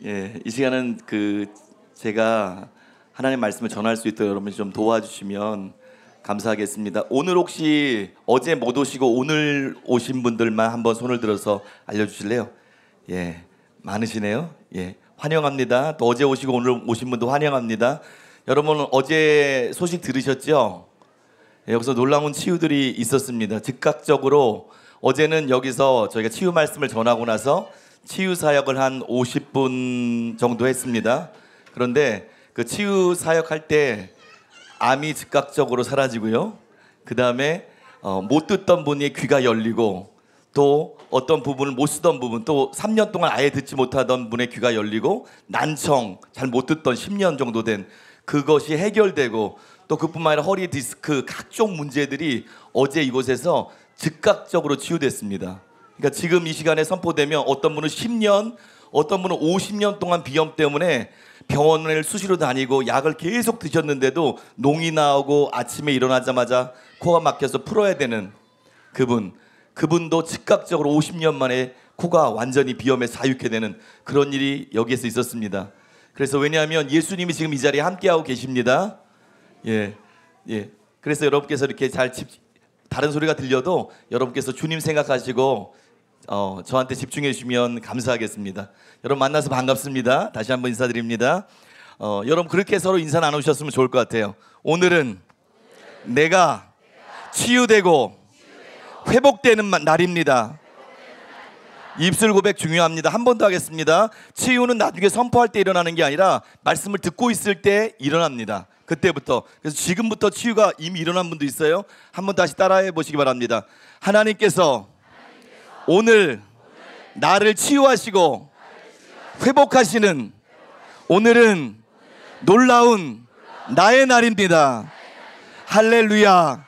예, 이 시간은 제가 하나님의 말씀을 전할 수 있도록 여러분이 좀 도와주시면 감사하겠습니다. 오늘 혹시 어제 못 오시고 오늘 오신 분들만 한번 손을 들어서 알려주실래요? 예, 많으시네요. 예, 환영합니다. 또 어제 오시고 오늘 오신 분도 환영합니다. 여러분 어제 소식 들으셨죠? 예, 여기서 놀라운 치유들이 있었습니다. 즉각적으로 어제는 여기서 저희가 치유 말씀을 전하고 나서 치유 사역을 한 50분 정도 했습니다. 그런데 그 치유 사역할 때 암이 즉각적으로 사라지고요. 그 다음에 못 듣던 분이 귀가 열리고, 또 어떤 부분을 못 쓰던 부분, 또 3년 동안 아예 듣지 못하던 분의 귀가 열리고, 난청 잘 못 듣던 10년 정도 된 그것이 해결되고, 또 그뿐만 아니라 허리 디스크 각종 문제들이 어제 이곳에서 즉각적으로 치유됐습니다. 그러니까 지금 이 시간에 선포되면 어떤 분은 10년, 어떤 분은 50년 동안 비염 때문에 병원을 수시로 다니고 약을 계속 드셨는데도 농이 나오고 아침에 일어나자마자 코가 막혀서 풀어야 되는 그분도 즉각적으로 50년 만에 코가 완전히 비염에 사육해 되는 그런 일이 여기에서 있었습니다. 그래서 왜냐하면 예수님이 지금 이 자리에 함께하고 계십니다. 예. 그래서 여러분께서 이렇게 다른 소리가 들려도 여러분께서 주님 생각하시고 저한테 집중해 주시면 감사하겠습니다. 여러분 만나서 반갑습니다. 다시 한번 인사드립니다. 여러분 그렇게 서로 인사 나누셨으면 좋을 것 같아요. 오늘은 내가 치유되고 회복되는 날입니다. 입술 고백 중요합니다. 한 번 더 하겠습니다. 치유는 나중에 선포할 때 일어나는 게 아니라 말씀을 듣고 있을 때 일어납니다. 그때부터. 그래서 지금부터 치유가 이미 일어난 분도 있어요. 한번 다시 따라해 보시기 바랍니다. 하나님께서 오늘 나를 치유하시고 회복하시는 오늘은 놀라운 나의 날입니다. 할렐루야.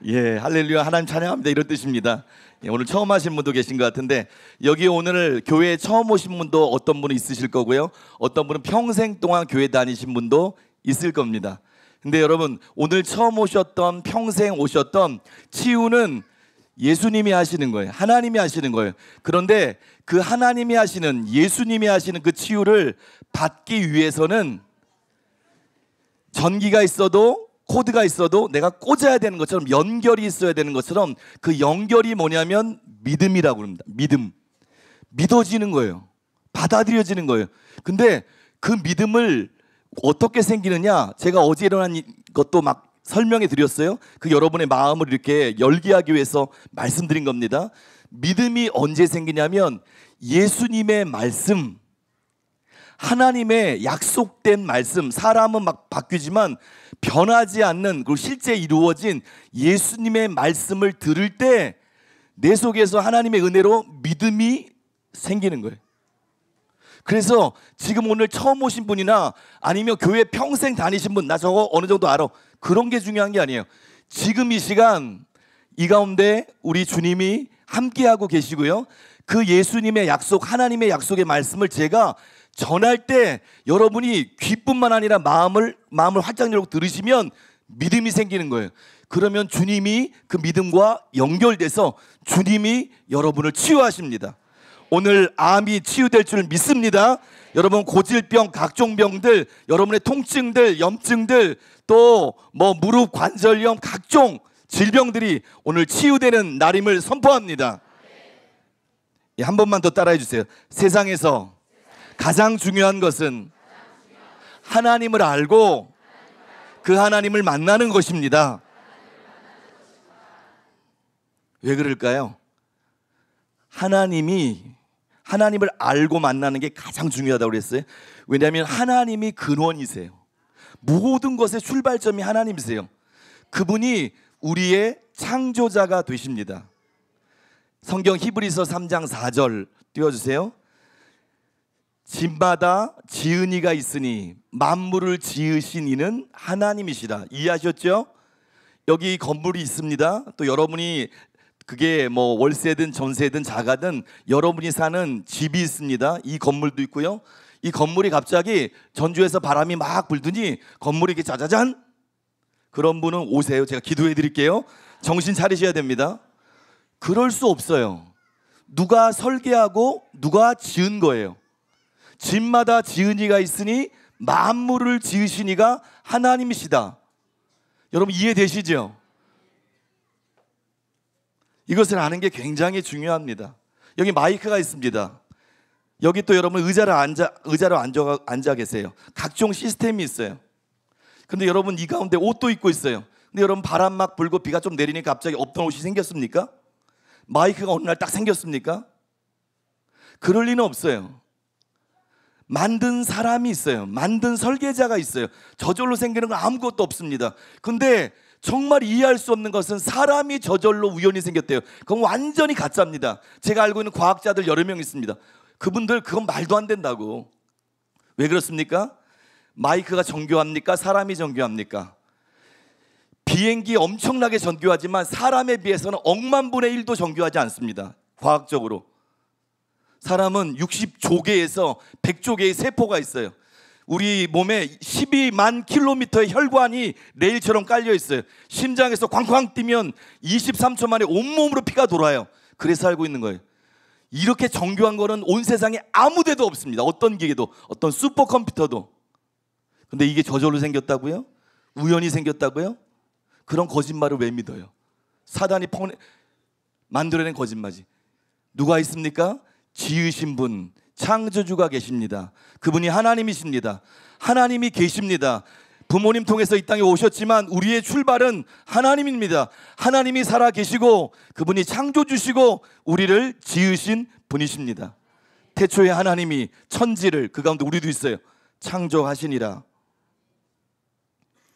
예, 할렐루야. 하나님 찬양합니다. 이런 뜻입니다. 예, 오늘 처음 하신 분도 계신 것 같은데, 여기 오늘 교회에 처음 오신 분도 어떤 분은 있으실 거고요, 어떤 분은 평생 동안 교회 다니신 분도 있을 겁니다. 근데 여러분 오늘 처음 오셨던, 평생 오셨던 치유는 예수님이 하시는 거예요. 하나님이 하시는 거예요. 그런데 그 하나님이 하시는, 예수님이 하시는 그 치유를 받기 위해서는 전기가 있어도 코드가 있어도 내가 꽂아야 되는 것처럼, 연결이 있어야 되는 것처럼, 그 연결이 뭐냐면 믿음이라고 합니다. 믿어지는 거예요. 받아들여지는 거예요. 근데 그 믿음을 어떻게 생기느냐, 제가 어제 일어난 것도 막 설명해 드렸어요. 그 여러분의 마음을 이렇게 열게 하기 위해서 말씀드린 겁니다. 믿음이 언제 생기냐면 예수님의 말씀, 하나님의 약속된 말씀, 사람은 막 바뀌지만 변하지 않는, 그리고 실제 이루어진 예수님의 말씀을 들을 때 내 속에서 하나님의 은혜로 믿음이 생기는 거예요. 그래서 지금 오늘 처음 오신 분이나 아니면 교회 평생 다니신 분, 나 저거 어느 정도 알아, 그런 게 중요한 게 아니에요. 지금 이 시간 이 가운데 우리 주님이 함께하고 계시고요, 그 예수님의 약속, 하나님의 약속의 말씀을 제가 전할 때 여러분이 귀뿐만 아니라 마음을 활짝 열고 들으시면 믿음이 생기는 거예요. 그러면 주님이 그 믿음과 연결돼서 주님이 여러분을 치유하십니다. 오늘 암이 치유될 줄 믿습니다. 여러분 고질병, 각종 병들, 여러분의 통증들, 염증들, 또 무릎 관절염, 각종 질병들이 오늘 치유되는 날임을 선포합니다. 예, 한 번만 더 따라해 주세요. 세상에서 가장 중요한 것은 하나님을 알고 그 하나님을 만나는 것입니다. 왜 그럴까요? 하나님을 알고 만나는 게 가장 중요하다고 그랬어요. 왜냐하면 하나님이 근원이세요. 모든 것의 출발점이 하나님이세요. 그분이 우리의 창조자가 되십니다. 성경 히브리서 3장 4절 띄워주세요. 집마다 지은 이가 있으니 만물을 지으신 이는 하나님이시라. 이해하셨죠? 여기 건물이 있습니다. 또 여러분이 그게 월세든 전세든 자가든 여러분이 사는 집이 있습니다. 이 건물도 있고요. 이 건물이 갑자기 전주에서 바람이 막 불더니 건물이 이렇게 짜자잔, 그런 분은 오세요. 제가 기도해 드릴게요. 정신 차리셔야 됩니다. 그럴 수 없어요. 누가 설계하고 누가 지은 거예요. 집마다 지은 이가 있으니 만물을 지으신 이가 하나님이시다. 여러분 이해되시죠? 이것을 아는 게 굉장히 중요합니다. 여기 마이크가 있습니다. 여기 또 여러분 의자로 앉아 계세요. 각종 시스템이 있어요. 근데 여러분 이 가운데 옷도 입고 있어요. 근데 여러분 바람 막 불고 비가 좀 내리니까 갑자기 없던 옷이 생겼습니까? 마이크가 어느 날 딱 생겼습니까? 그럴 리는 없어요. 만든 사람이 있어요. 만든 설계자가 있어요. 저절로 생기는 건 아무것도 없습니다. 근데 정말 이해할 수 없는 것은 사람이 저절로 우연히 생겼대요. 그건 완전히 가짜입니다. 제가 알고 있는 과학자들 여러 명 있습니다. 그분들 그건 말도 안 된다고. 왜 그렇습니까? 마이크가 정교합니까? 사람이 정교합니까? 비행기 엄청나게 정교하지만 사람에 비해서는 억만 분의 1도 정교하지 않습니다. 과학적으로. 사람은 60조개에서 100조개의 세포가 있어요. 우리 몸에 12만 킬로미터의 혈관이 레일처럼 깔려 있어요. 심장에서 쾅쾅 뛰면 23초 만에 온몸으로 피가 돌아요. 그래서 살고 있는 거예요. 이렇게 정교한 거는 온 세상에 아무 데도 없습니다. 어떤 기계도, 어떤 슈퍼컴퓨터도. 근데 이게 저절로 생겼다고요? 우연히 생겼다고요? 그런 거짓말을 왜 믿어요? 사단이 만들어낸 거짓말이지. 누가 있습니까? 지으신 분, 창조주가 계십니다. 그분이 하나님이십니다. 하나님이 계십니다. 부모님 통해서 이 땅에 오셨지만 우리의 출발은 하나님입니다. 하나님이 살아 계시고 그분이 창조주시고 우리를 지으신 분이십니다. 태초에 하나님이 천지를, 그 가운데 우리도 있어요, 창조하시니라.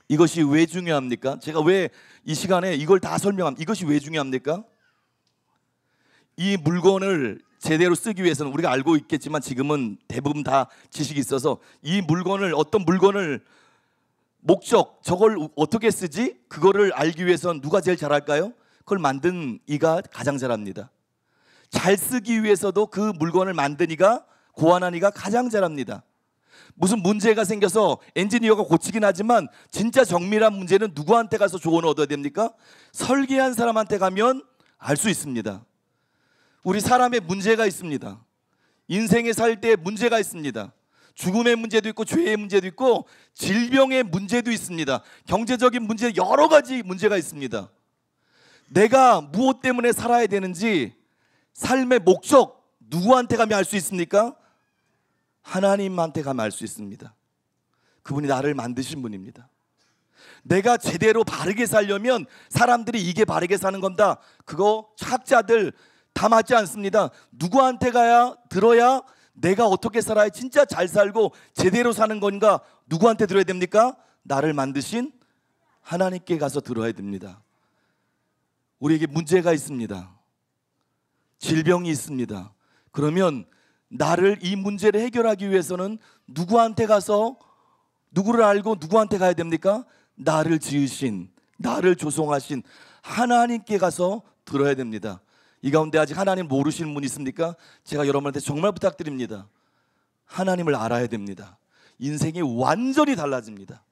이것이 왜 중요합니까? 제가 왜 이 시간에 이걸 다 설명합니까? 이것이 왜 중요합니까? 이 물건을 제대로 쓰기 위해서는 우리가 알고 있겠지만 지금은 대부분 다 지식이 있어서 이 물건을, 어떤 물건을 목적, 저걸 어떻게 쓰지? 그거를 알기 위해서는 누가 제일 잘할까요? 그걸 만든 이가 가장 잘합니다. 잘 쓰기 위해서도 그 물건을 만든 이가, 고안한 이가 가장 잘합니다. 무슨 문제가 생겨서 엔지니어가 고치긴 하지만 진짜 정밀한 문제는 누구한테 가서 조언을 얻어야 됩니까? 설계한 사람한테 가면 알 수 있습니다. 우리 사람의 문제가 있습니다. 인생에 살 때 문제가 있습니다. 죽음의 문제도 있고 죄의 문제도 있고 질병의 문제도 있습니다. 경제적인 문제, 여러 가지 문제가 있습니다. 내가 무엇 때문에 살아야 되는지, 삶의 목적, 누구한테 가면 알 수 있습니까? 하나님한테 가면 알 수 있습니다. 그분이 나를 만드신 분입니다. 내가 제대로 바르게 살려면 사람들이 이게 바르게 사는 건다, 그거 학자들 다 맞지 않습니다. 누구한테 가야, 들어야 내가 어떻게 살아야 진짜 잘 살고 제대로 사는 건가? 누구한테 들어야 됩니까? 나를 만드신 하나님께 가서 들어야 됩니다. 우리에게 문제가 있습니다. 질병이 있습니다. 그러면 나를, 이 문제를 해결하기 위해서는 누구한테 가서, 누구를 알고 누구한테 가야 됩니까? 나를 지으신, 나를 조성하신 하나님께 가서 들어야 됩니다. 이 가운데 아직 하나님 모르시는 분 있습니까? 제가 여러분한테 정말 부탁드립니다. 하나님을 알아야 됩니다. 인생이 완전히 달라집니다.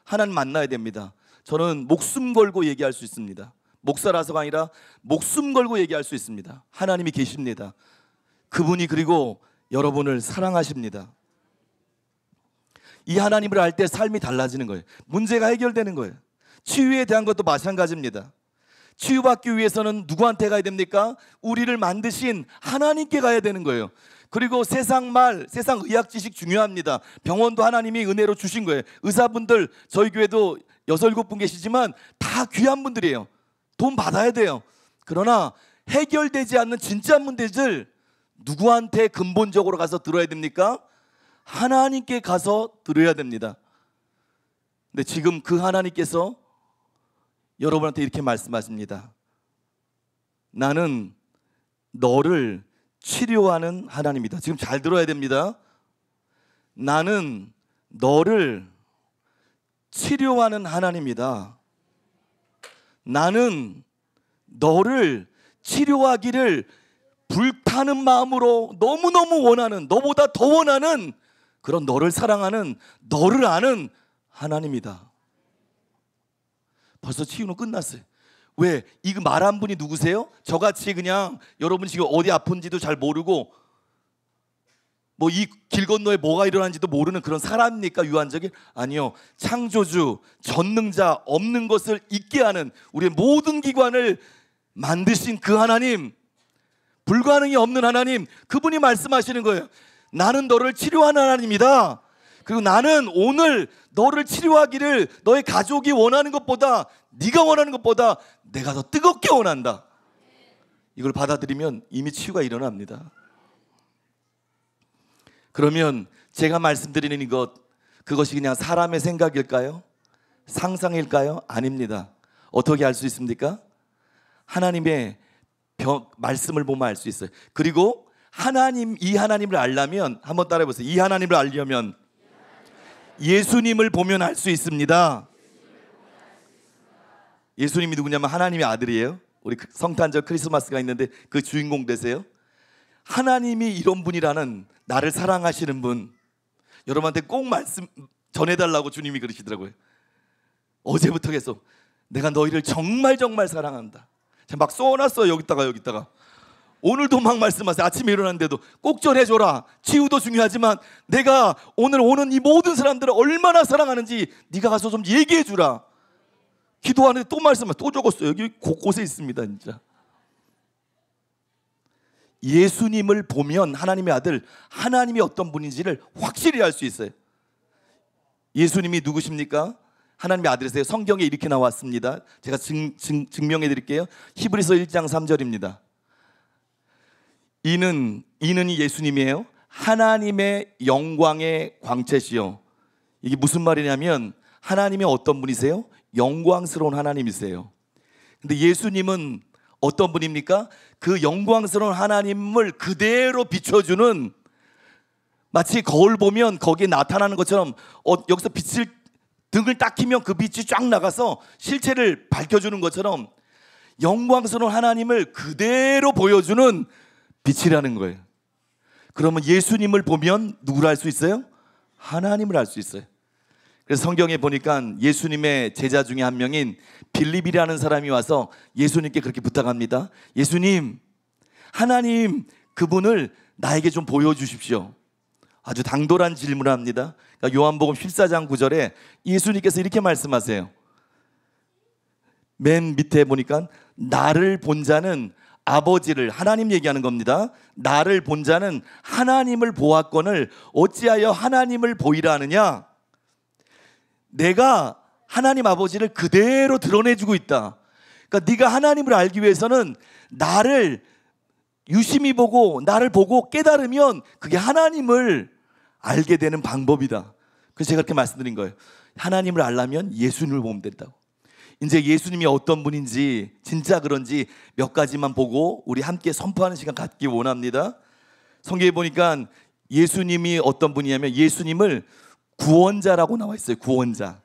하나님 만나야 됩니다. 저는 목숨 걸고 얘기할 수 있습니다. 목사라서가 아니라 목숨 걸고 얘기할 수 있습니다. 하나님이 계십니다. 그분이 그리고 여러분을 사랑하십니다. 이 하나님을 알 때 삶이 달라지는 거예요. 문제가 해결되는 거예요. 치유에 대한 것도 마찬가지입니다. 치유받기 위해서는 누구한테 가야 됩니까? 우리를 만드신 하나님께 가야 되는 거예요. 그리고 세상 의학 지식 중요합니다. 병원도 하나님이 은혜로 주신 거예요. 의사분들, 저희 교회도 6, 7분 계시지만 다 귀한 분들이에요. 돈 받아야 돼요. 그러나 해결되지 않는 진짜 문제들 누구한테 근본적으로 가서 들어야 됩니까? 하나님께 가서 들어야 됩니다. 근데 지금 그 하나님께서 여러분한테 이렇게 말씀하십니다. 나는 너를 치료하는 하나님이다. 지금 잘 들어야 됩니다. 나는 너를 치료하는 하나님이다. 나는 너를 치료하기를 불타는 마음으로 너무너무 원하는, 너보다 더 원하는 그런 너를 사랑하는, 너를 아는 하나님이다. 벌써 치유는 끝났어요. 왜? 이거 말한 분이 누구세요? 저같이 그냥 여러분 지금 어디 아픈지도 잘 모르고 뭐 이 길 건너에 뭐가 일어난지도 모르는 그런 사람입니까? 유한적인? 아니요. 창조주, 전능자, 없는 것을 있게 하는 우리의 모든 기관을 만드신 그 하나님, 불가능이 없는 하나님, 그분이 말씀하시는 거예요. 나는 너를 치료하는 하나님이다. 그리고 나는 오늘 너를 치료하기를 너의 가족이 원하는 것보다, 네가 원하는 것보다 내가 더 뜨겁게 원한다. 이걸 받아들이면 이미 치유가 일어납니다. 그러면 제가 말씀드리는 그것이 그냥 사람의 생각일까요? 상상일까요? 아닙니다. 어떻게 알 수 있습니까? 하나님의 말씀을 보면 알 수 있어요. 그리고 이 하나님을 알려면, 한번 따라해 보세요. 이 하나님을 알려면 예수님을 보면 알 수 있습니다. 예수님이 누구냐면 하나님의 아들이에요. 우리 성탄절 크리스마스가 있는데 그 주인공 되세요. 하나님이 이런 분이라는, 나를 사랑하시는 분, 여러분한테 꼭 말씀 전해달라고 주님이 그러시더라고요. 어제부터 계속 내가 너희를 정말 정말 사랑한다. 제가 막 써놨어요. 여기다가 오늘도 막 말씀하세요. 아침에 일어났는데도 꼭 전해줘라. 치유도 중요하지만 내가 오늘 오는 이 모든 사람들을 얼마나 사랑하는지 네가 가서 좀 얘기해주라. 기도하는데 또 말씀하세요. 또 적었어요. 여기 곳곳에 있습니다. 진짜 예수님을 보면 하나님의 아들, 하나님이 어떤 분인지를 확실히 알 수 있어요. 예수님이 누구십니까? 하나님의 아들이세요. 성경에 이렇게 나왔습니다. 제가 증명해 드릴게요. 히브리서 1장 3절입니다. 이는 예수님이에요. 하나님의 영광의 광채시요. 이게 무슨 말이냐면 하나님이 어떤 분이세요? 영광스러운 하나님이세요. 근데 예수님은 어떤 분입니까? 그 영광스러운 하나님을 그대로 비춰주는, 마치 거울 보면 거기에 나타나는 것처럼 여기서 등을 딱 키면 그 빛이 쫙 나가서 실체를 밝혀주는 것처럼 영광스러운 하나님을 그대로 보여주는 빛이라는 거예요. 그러면 예수님을 보면 누구를 알 수 있어요? 하나님을 알 수 있어요. 그래서 성경에 보니까 예수님의 제자 중에 한 명인 빌립이라는 사람이 와서 예수님께 그렇게 부탁합니다. 예수님, 하나님 그분을 나에게 좀 보여주십시오. 아주 당돌한 질문을 합니다. 그러니까 요한복음 14장 9절에 예수님께서 이렇게 말씀하세요. 맨 밑에 보니까 나를 본 자는 아버지를, 하나님 얘기하는 겁니다. 나를 본 자는 하나님을 보았거늘 어찌하여 하나님을 보이라 하느냐. 내가 하나님 아버지를 그대로 드러내주고 있다. 그러니까 네가 하나님을 알기 위해서는 나를 유심히 보고 나를 보고 깨달으면 그게 하나님을 알게 되는 방법이다. 그래서 제가 그렇게 말씀드린 거예요. 하나님을 알려면 예수님을 보면 된다고. 이제 예수님이 어떤 분인지 진짜 그런지 몇 가지만 보고 우리 함께 선포하는 시간 갖기 원합니다. 성경에 보니까 예수님이 어떤 분이냐면 예수님을 구원자라고 나와 있어요. 구원자.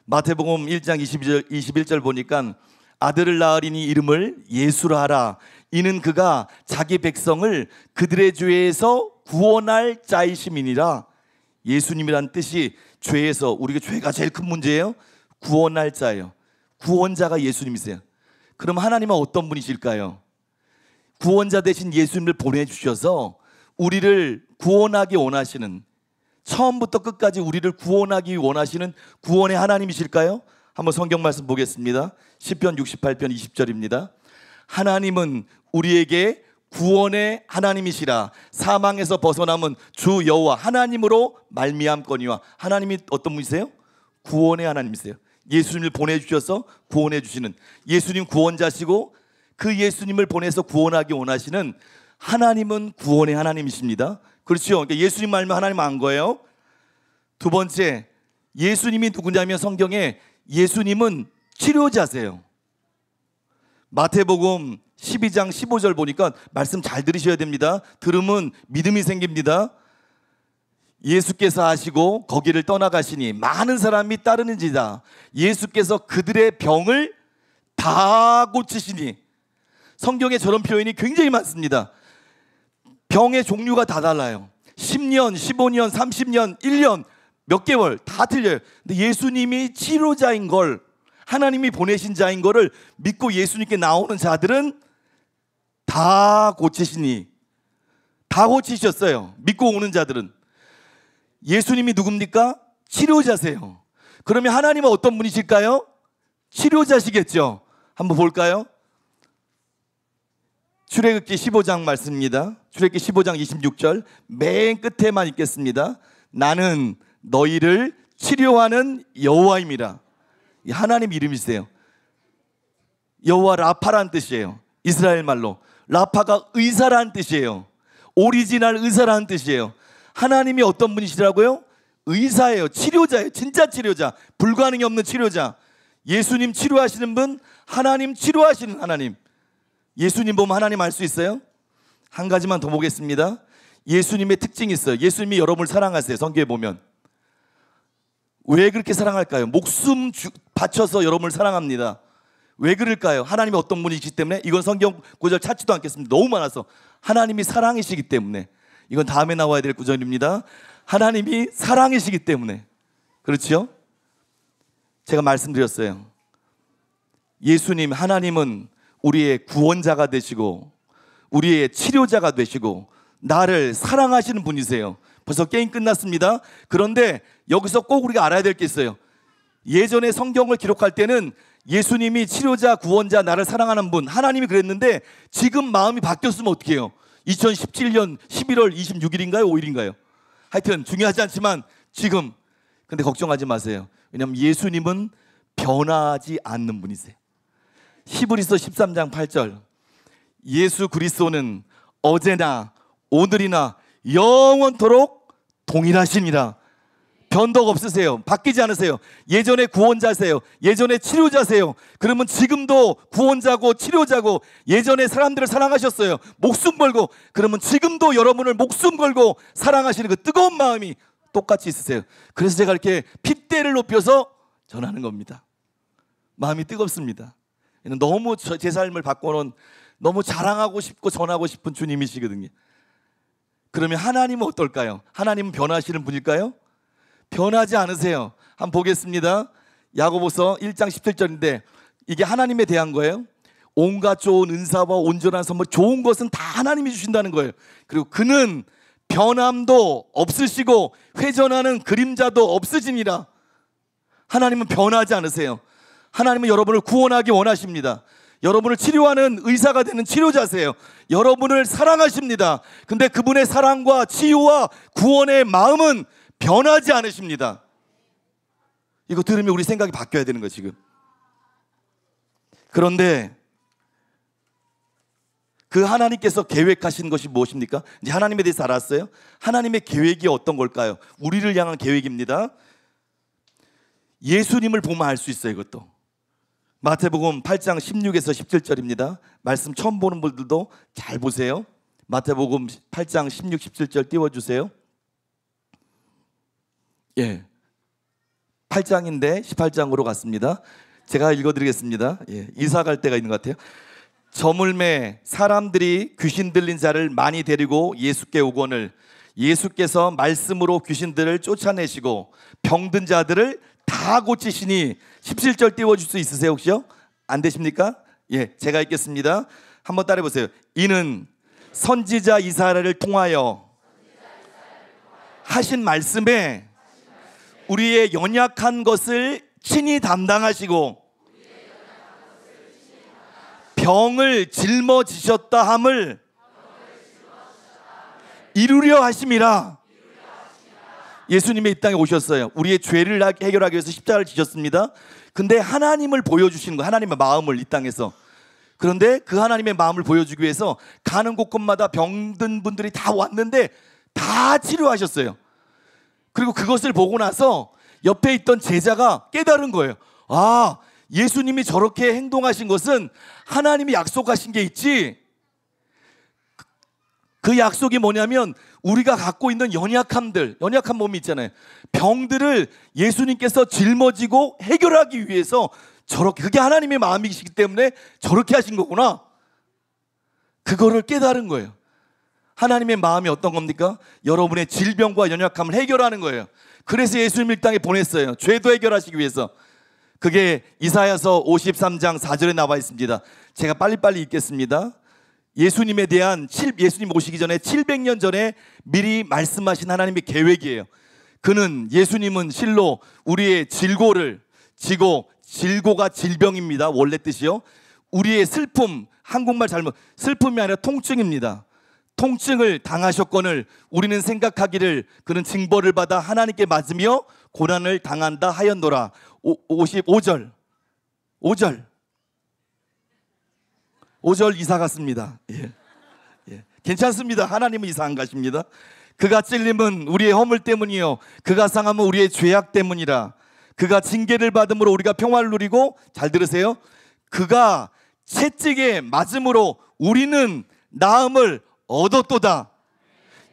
마태복음 1장 21절 보니까 아들을 낳으리니 이름을 예수라 하라. 이는 그가 자기 백성을 그들의 죄에서 구원할 자이심이니라. 예수님이란 뜻이 죄에서, 우리가 죄가 제일 큰 문제예요. 구원할 자예요. 구원자가 예수님이세요. 그럼 하나님은 어떤 분이실까요? 구원자 대신 예수님을 보내주셔서 우리를 구원하기 원하시는, 처음부터 끝까지 우리를 구원하기 원하시는 구원의 하나님이실까요? 한번 성경 말씀 보겠습니다. 시편 68편 20절입니다. 하나님은 우리에게 구원의 하나님이시라. 사망에서 벗어남은 주 여호와 하나님으로 말미암거니와. 하나님이 어떤 분이세요? 구원의 하나님이세요. 예수님을 보내주셔서 구원해 주시는, 예수님 구원자시고 그 예수님을 보내서 구원하기 원하시는 하나님은 구원의 하나님이십니다. 그렇죠. 그러니까 예수님 말면 하나님 안 거예요. 두 번째, 예수님이 누구냐면 성경에 예수님은 치료자세요. 마태복음 12장 15절 보니까 말씀 잘 들으셔야 됩니다. 들으면 믿음이 생깁니다. 예수께서 하시고 거기를 떠나가시니 많은 사람이 따르는지다. 예수께서 그들의 병을 다 고치시니. 성경에 저런 표현이 굉장히 많습니다. 병의 종류가 다 달라요. 10년, 15년, 30년, 1년, 몇 개월 다 틀려요. 근데 예수님이 치료자인 걸, 하나님이 보내신 자인 거를 믿고 예수님께 나오는 자들은 다 고치시니, 다 고치셨어요. 믿고 오는 자들은. 예수님이 누굽니까? 치료자세요. 그러면 하나님은 어떤 분이실까요? 치료자시겠죠. 한번 볼까요? 출애굽기 15장 말씀입니다. 출애굽기 15장 26절 맨 끝에만 읽겠습니다. 나는 너희를 치료하는 여호와임이라. 하나님 이름이세요. 여호와 라파라는 뜻이에요. 이스라엘 말로 라파가 의사라는 뜻이에요. 오리지널 의사라는 뜻이에요. 하나님이 어떤 분이시라고요? 의사예요. 치료자예요. 진짜 치료자. 불가능이 없는 치료자. 예수님 치료하시는 분, 하나님 치료하시는 하나님. 예수님 보면 하나님 알 수 있어요? 한 가지만 더 보겠습니다. 예수님의 특징이 있어요. 예수님이 여러분을 사랑하세요. 성경에 보면. 왜 그렇게 사랑할까요? 목숨 바쳐서 여러분을 사랑합니다. 왜 그럴까요? 하나님이 어떤 분이시기 때문에. 이건 성경 구절 찾지도 않겠습니다. 너무 많아서. 하나님이 사랑이시기 때문에. 이건 다음에 나와야 될 구절입니다. 하나님이 사랑이시기 때문에. 그렇죠? 제가 말씀드렸어요. 예수님, 하나님은 우리의 구원자가 되시고 우리의 치료자가 되시고 나를 사랑하시는 분이세요. 벌써 게임 끝났습니다. 그런데 여기서 꼭 우리가 알아야 될 게 있어요. 예전에 성경을 기록할 때는 예수님이 치료자, 구원자, 나를 사랑하는 분, 하나님이 그랬는데 지금 마음이 바뀌었으면 어떻게 해요? 2017년 11월 26일인가요? 5일인가요? 하여튼 중요하지 않지만 지금. 근데 걱정하지 마세요. 왜냐하면 예수님은 변하지 않는 분이세요. 히브리서 13장 8절 예수 그리스도는 어제나 오늘이나 영원토록 동일하시니라. 변덕 없으세요. 바뀌지 않으세요. 예전에 구원자세요. 예전에 치료자세요. 그러면 지금도 구원자고 치료자고 예전에 사람들을 사랑하셨어요. 목숨 걸고. 그러면 지금도 여러분을 목숨 걸고 사랑하시는 그 뜨거운 마음이 똑같이 있으세요. 그래서 제가 이렇게 핏대를 높여서 전하는 겁니다. 마음이 뜨겁습니다. 너무 제 삶을 바꿔놓은, 너무 자랑하고 싶고 전하고 싶은 주님이시거든요. 그러면 하나님은 어떨까요? 하나님은 변하시는 분일까요? 변하지 않으세요. 한번 보겠습니다. 야고보서 1장 17절인데 이게 하나님에 대한 거예요. 온갖 좋은 은사와 온전한 선물, 좋은 것은 다 하나님이 주신다는 거예요. 그리고 그는 변함도 없으시고 회전하는 그림자도 없으시니라. 하나님은 변하지 않으세요. 하나님은 여러분을 구원하기 원하십니다. 여러분을 치료하는 의사가 되는 치료자세요. 여러분을 사랑하십니다. 근데 그분의 사랑과 치유와 구원의 마음은 변하지 않으십니다. 이거 들으면 우리 생각이 바뀌어야 되는 거예요, 지금. 그런데 그 하나님께서 계획하신 것이 무엇입니까? 이제 하나님에 대해서 알았어요? 하나님의 계획이 어떤 걸까요? 우리를 향한 계획입니다. 예수님을 보면 알 수 있어요, 이것도. 마태복음 8장 16에서 17절입니다. 말씀 처음 보는 분들도 잘 보세요. 마태복음 8장 16, 17절 띄워주세요. 예, 8장인데 18장으로 갔습니다. 제가 읽어드리겠습니다. 예, 이사 갈 때가 있는 것 같아요. 저물매 사람들이 귀신 들린 자를 많이 데리고 예수께 오거늘 예수께서 말씀으로 귀신들을 쫓아내시고 병든 자들을 다 고치시니. 17절 띄워줄 수 있으세요 혹시요? 안 되십니까? 예, 제가 읽겠습니다. 한번 따라해 보세요. 이는 선지자 이사야를 통하여 하신 말씀에 우리의 연약한 것을 친히 담당하시고 병을 짊어지셨다 함을 이루려 하심이라. 예수님이 이 땅에 오셨어요. 우리의 죄를 해결하기 위해서 십자가를 지셨습니다. 근데 하나님을 보여주시는 거예요. 하나님의 마음을 이 땅에서. 그런데 그 하나님의 마음을 보여주기 위해서 가는 곳곳마다 병든 분들이 다 왔는데 다 치료하셨어요. 그리고 그것을 보고 나서 옆에 있던 제자가 깨달은 거예요. 아, 예수님이 저렇게 행동하신 것은 하나님이 약속하신 게 있지. 그 약속이 뭐냐면 우리가 갖고 있는 연약함들, 연약한 몸이 있잖아요. 병들을 예수님께서 짊어지고 해결하기 위해서 저렇게, 그게 하나님의 마음이시기 때문에 저렇게 하신 거구나. 그거를 깨달은 거예요. 하나님의 마음이 어떤 겁니까? 여러분의 질병과 연약함을 해결하는 거예요. 그래서 예수님을 이 땅에 보냈어요. 죄도 해결하시기 위해서. 그게 이사야서 53장 4절에 나와 있습니다. 제가 빨리빨리 읽겠습니다. 예수님에 대한 예수님 오시기 전에 700년 전에 미리 말씀하신 하나님의 계획이에요. 그는 예수님은 실로 우리의 질고를 지고, 질고가 질병입니다. 원래 뜻이요. 우리의 슬픔, 한국말 잘못, 슬픔이 아니라 통증입니다. 통증을 당하셨거늘 우리는 생각하기를 그는 징벌을 받아 하나님께 맞으며 고난을 당한다 하였노라. 55절 5절 이사 갔습니다. 예. 괜찮습니다. 하나님은 이사 안 가십니다. 그가 찔림은 우리의 허물 때문이요 그가 상함은 우리의 죄악 때문이라. 그가 징계를 받음으로 우리가 평화를 누리고, 잘 들으세요, 그가 채찍에 맞음으로 우리는 나음을 얻었도다.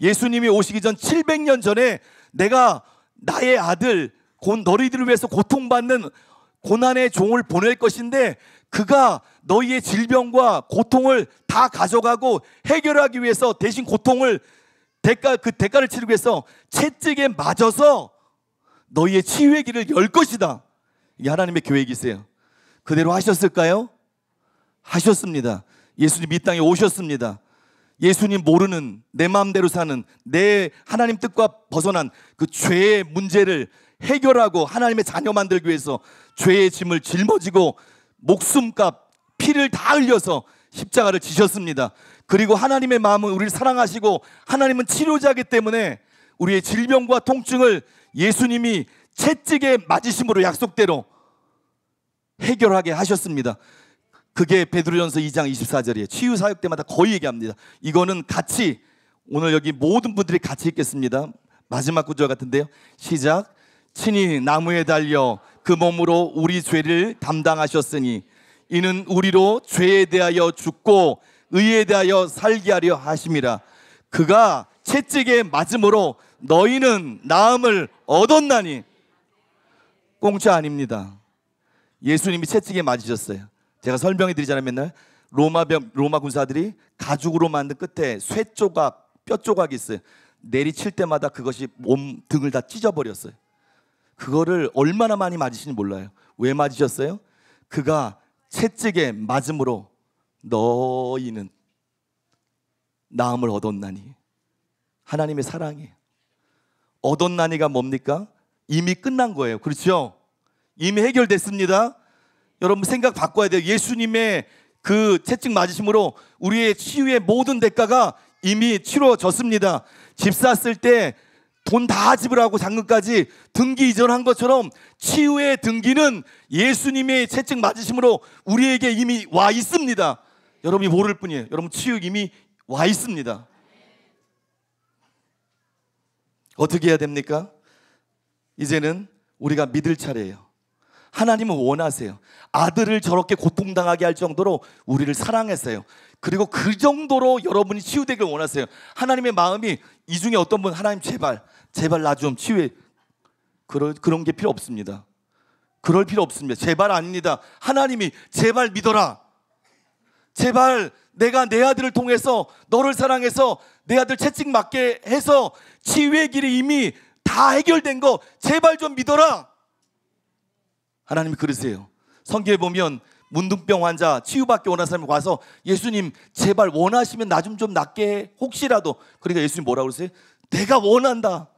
예수님이 오시기 전 700년 전에 내가 나의 아들 너희들을 위해서 고통받는 고난의 종을 보낼 것인데 그가 너희의 질병과 고통을 다 가져가고 해결하기 위해서 대신 고통을 그 대가를 치르기 위해서 채찍에 맞아서 너희의 치유의 길을 열 것이다. 이게 하나님의 계획이세요. 그대로 하셨을까요? 하셨습니다. 예수님 이 땅에 오셨습니다. 예수님 모르는, 내 마음대로 사는, 내 하나님 뜻과 벗어난 그 죄의 문제를 해결하고 하나님의 자녀 만들기 위해서 죄의 짐을 짊어지고 목숨값 피를 다 흘려서 십자가를 지셨습니다. 그리고 하나님의 마음은 우리를 사랑하시고 하나님은 치료자이기 때문에 우리의 질병과 통증을 예수님이 채찍에 맞으심으로 약속대로 해결하게 하셨습니다. 그게 베드로전서 2장 24절이에요. 치유 사역 때마다 거의 얘기합니다. 이거는 같이 오늘 여기 모든 분들이 같이 읽겠습니다. 마지막 구절 같은데요. 시작. 친히 나무에 달려 그 몸으로 우리 죄를 담당하셨으니 이는 우리로 죄에 대하여 죽고 의에 대하여 살게 하려 하심이라. 그가 채찍에 맞음으로 너희는 나음을 얻었나니. 공짜 아닙니다. 예수님이 채찍에 맞으셨어요. 제가 설명해 드리잖아요. 맨날 로마 군사들이 가죽으로 만든 끝에 쇠 조각, 뼈 조각이 있어요. 내리칠 때마다 그것이 몸 등을 다 찢어버렸어요. 그거를 얼마나 많이 맞으시는지 몰라요. 왜 맞으셨어요? 그가 채찍에 맞음으로 너희는 나음을 얻었나니. 하나님의 사랑이에요. 얻었나니가 뭡니까? 이미 끝난 거예요. 그렇죠? 이미 해결됐습니다. 여러분 생각 바꿔야 돼요. 예수님의 그 채찍 맞으심으로 우리의 치유의 모든 대가가 이미 치러졌습니다. 집 샀을 때 돈 다 지불하고 잔금까지 등기 이전한 것처럼 치유의 등기는 예수님의 채찍 맞으심으로 우리에게 이미 와 있습니다. 여러분이 모를 뿐이에요. 여러분 치유 이미 와 있습니다. 어떻게 해야 됩니까? 이제는 우리가 믿을 차례예요. 하나님은 원하세요. 아들을 저렇게 고통당하게 할 정도로 우리를 사랑했어요. 그리고 그 정도로 여러분이 치유되길 원하세요. 하나님의 마음이 이 중에 어떤 분, 하나님 제발 나 좀 치유해. 그런 게 필요 없습니다. 그럴 필요 없습니다. 제발 아닙니다. 하나님이 제발 믿어라. 제발 내가 내 아들을 통해서 너를 사랑해서 내 아들 채찍 맞게 해서 치유의 길이 이미 다 해결된 거 제발 좀 믿어라. 하나님이 그러세요. 성경에 보면 문둥병 환자 치유받기 원하는 사람이 와서 예수님 제발 원하시면 나 좀 낫게 혹시라도. 그러니까 예수님 뭐라고 그러세요? 내가 원한다.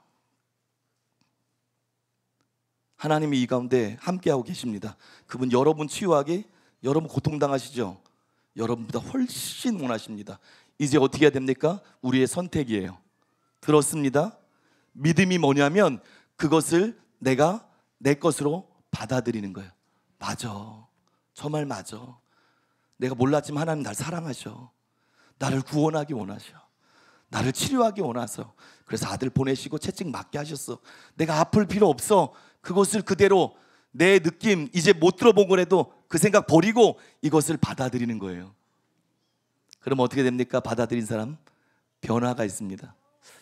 하나님이 이 가운데 함께하고 계십니다. 그분 여러분 치유하게, 여러분 고통당하시죠? 여러분보다 훨씬 원하십니다. 이제 어떻게 해야 됩니까? 우리의 선택이에요. 들었습니다. 믿음이 뭐냐면 그것을 내가 내 것으로 받아들이는 거예요. 맞아. 저 말 맞아. 내가 몰랐지만 하나님 날 사랑하셔. 나를 구원하기 원하셔. 나를 치료하기 원하셔. 그래서 아들 보내시고 채찍 맞게 하셨어. 내가 아플 필요 없어. 그것을 그대로 내 느낌 이제 못 들어본 거라도 그 생각 버리고 이것을 받아들이는 거예요. 그럼 어떻게 됩니까? 받아들인 사람 변화가 있습니다.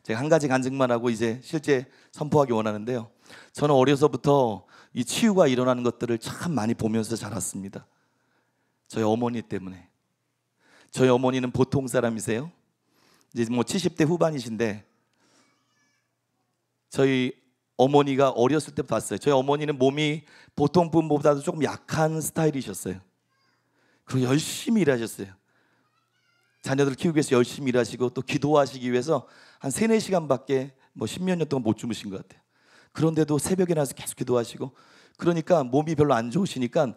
제가 한 가지 간증만 하고 이제 실제 선포하기 원하는데요. 저는 어려서부터 이 치유가 일어나는 것들을 참 많이 보면서 자랐습니다. 저희 어머니 때문에. 저희 어머니는 보통 사람이세요. 이제 뭐 70대 후반이신데 저희 어머니가 어렸을 때부터 봤어요. 저희 어머니는 몸이 보통 분보다도 조금 약한 스타일이셨어요. 그리고 열심히 일하셨어요. 자녀들 키우기 위해서 열심히 일하시고 또 기도하시기 위해서 한 3-4시간밖에 뭐 10몇 년 동안 못 주무신 것 같아요. 그런데도 새벽에 나서 계속 기도하시고, 그러니까 몸이 별로 안 좋으시니까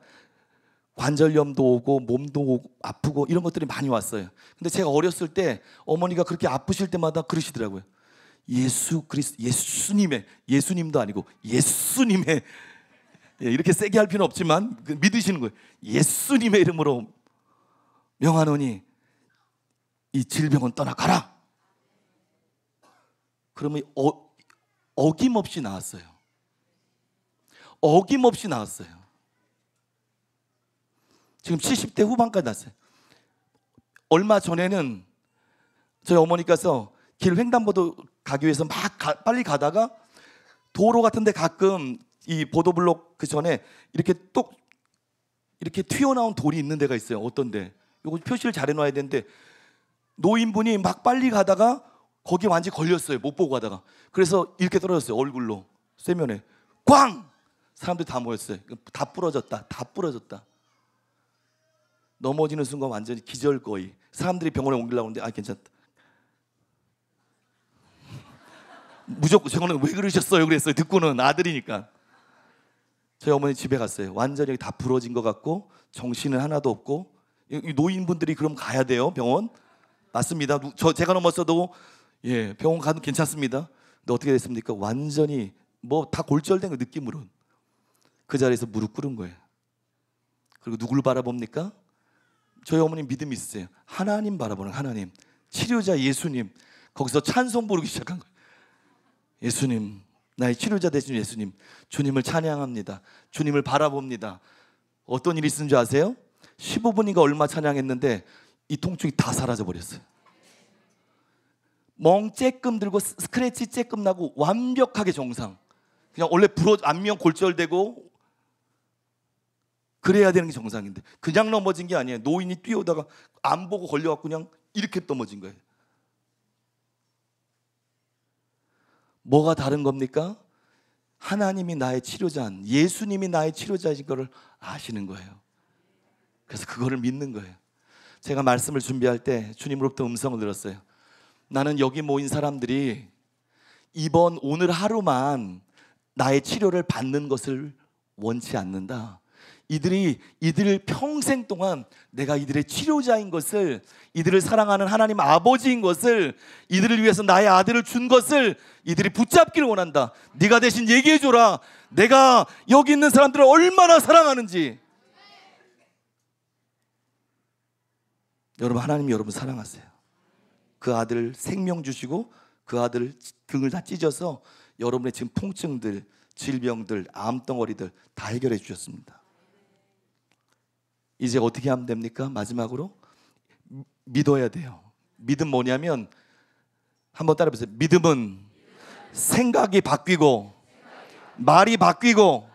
관절염도 오고 몸도 아프고 이런 것들이 많이 왔어요. 근데 제가 어렸을 때 어머니가 그렇게 아프실 때마다 그러시더라고요. 예수님의, 예수님도 아니고 예수님의, 이렇게 세게 할 필요는 없지만 믿으시는 거예요. 예수님의 이름으로 명하노니 이 질병은 떠나가라. 그러면 어김없이 나왔어요. 어김없이 나왔어요. 지금 70대 후반까지 났어요. 얼마 전에는 저희 어머니께서 길 횡단보도 가기 위해서 막 빨리 가다가 도로 같은데 가끔 이 보도블록 그 전에 이렇게 또 이렇게 튀어나온 돌이 있는 데가 있어요. 어떤데? 이거 표시를 잘 해놔야 되는데 노인분이 막 빨리 가다가 거기 완전히 걸렸어요. 못 보고 가다가. 그래서 이렇게 떨어졌어요. 얼굴로 쇠면에 꽝! 사람들이 다 모였어요. 다 부러졌다. 다 부러졌다. 넘어지는 순간 완전히 기절 거의. 사람들이 병원에 옮기려고 하는데 괜찮다. 무조건 저는 왜 그러셨어요? 그랬어요. 듣고는 아들이니까. 저희 어머니 집에 갔어요. 완전히 다 부러진 것 같고 정신은 하나도 없고. 노인분들이 그럼 가야 돼요, 병원. 맞습니다. 제가 넘었어도 병원 가도 괜찮습니다. 근데 어떻게 됐습니까? 완전히 뭐 다 골절된 그 느낌으로 그 자리에서 무릎 꿇은 거예요. 그리고 누굴 바라봅니까? 저희 어머니 믿음이 있으세요. 하나님 바라보는 하나님, 치료자 예수님. 거기서 찬송 부르기 시작한 거예요. 예수님, 나의 치료자 되신 예수님, 주님을 찬양합니다. 주님을 바라봅니다. 어떤 일이 있는 줄 아세요? 15분인가 얼마 찬양했는데 이 통증이 다 사라져 버렸어요. 멍 쬐끔 들고 스크래치 쬐끔 나고 완벽하게 정상. 그냥 원래 안면 골절되고 그래야 되는 게 정상인데 그냥 넘어진 게 아니에요. 노인이 뛰어오다가 안 보고 걸려갖고 그냥 이렇게 넘어진 거예요. 뭐가 다른 겁니까? 하나님이 나의 치료자인, 예수님이 나의 치료자인 거를 아시는 거예요. 그래서 그거를 믿는 거예요. 제가 말씀을 준비할 때 주님으로부터 음성을 들었어요. 나는 여기 모인 사람들이 오늘 하루만 나의 치료를 받는 것을 원치 않는다. 이들 평생 동안 내가 이들의 치료자인 것을, 이들을 사랑하는 하나님 아버지인 것을, 이들을 위해서 나의 아들을 준 것을 이들이 붙잡기를 원한다. 네가 대신 얘기해줘라. 내가 여기 있는 사람들을 얼마나 사랑하는지. 여러분, 하나님이 여러분 사랑하세요. 그 아들 생명 주시고 그 아들 등을 다 찢어서 여러분의 지금 통증들, 질병들, 암덩어리들 다 해결해 주셨습니다. 이제 어떻게 하면 됩니까? 마지막으로 믿어야 돼요. 믿음 뭐냐면 한번 따라 해보세요. 믿음은 생각이 바뀌고 말이 바뀌고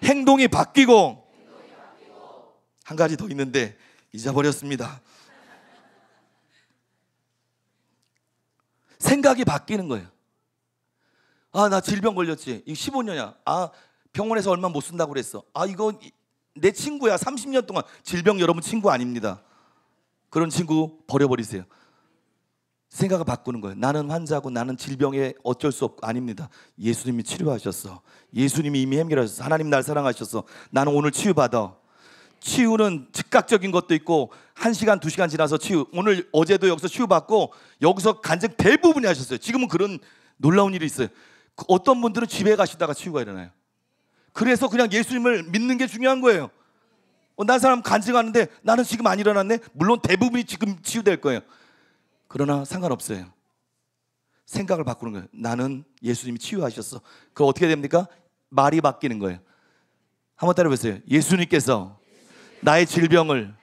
행동이 바뀌고 한 가지 더 있는데 잊어버렸습니다. 생각이 바뀌는 거예요. 나 질병 걸렸지. 이거 15년이야. 병원에서 얼마 못 쓴다고 그랬어. 이거 내 친구야. 30년 동안. 질병 여러분 친구 아닙니다. 그런 친구 버려버리세요. 생각을 바꾸는 거예요. 나는 환자고 나는 질병에 어쩔 수 없고. 아닙니다. 예수님이 치료하셨어. 예수님이 이미 해결하셨어. 하나님 날 사랑하셨어. 나는 오늘 치유받아. 치유는 즉각적인 것도 있고 1시간, 2시간 지나서 치유. 어제도 여기서 치유받고 여기서 간증 대부분이 하셨어요. 지금은 그런 놀라운 일이 있어요. 어떤 분들은 집에 가시다가 치유가 일어나요. 그래서 그냥 예수님을 믿는 게 중요한 거예요. 난 사람 간증하는데 나는 지금 안 일어났네. 물론 대부분이 지금 치유될 거예요. 그러나 상관없어요. 생각을 바꾸는 거예요. 나는 예수님이 치유하셨어. 그럼 어떻게 됩니까? 말이 바뀌는 거예요. 한번 따라해보세요. 예수님께서 나의 질병을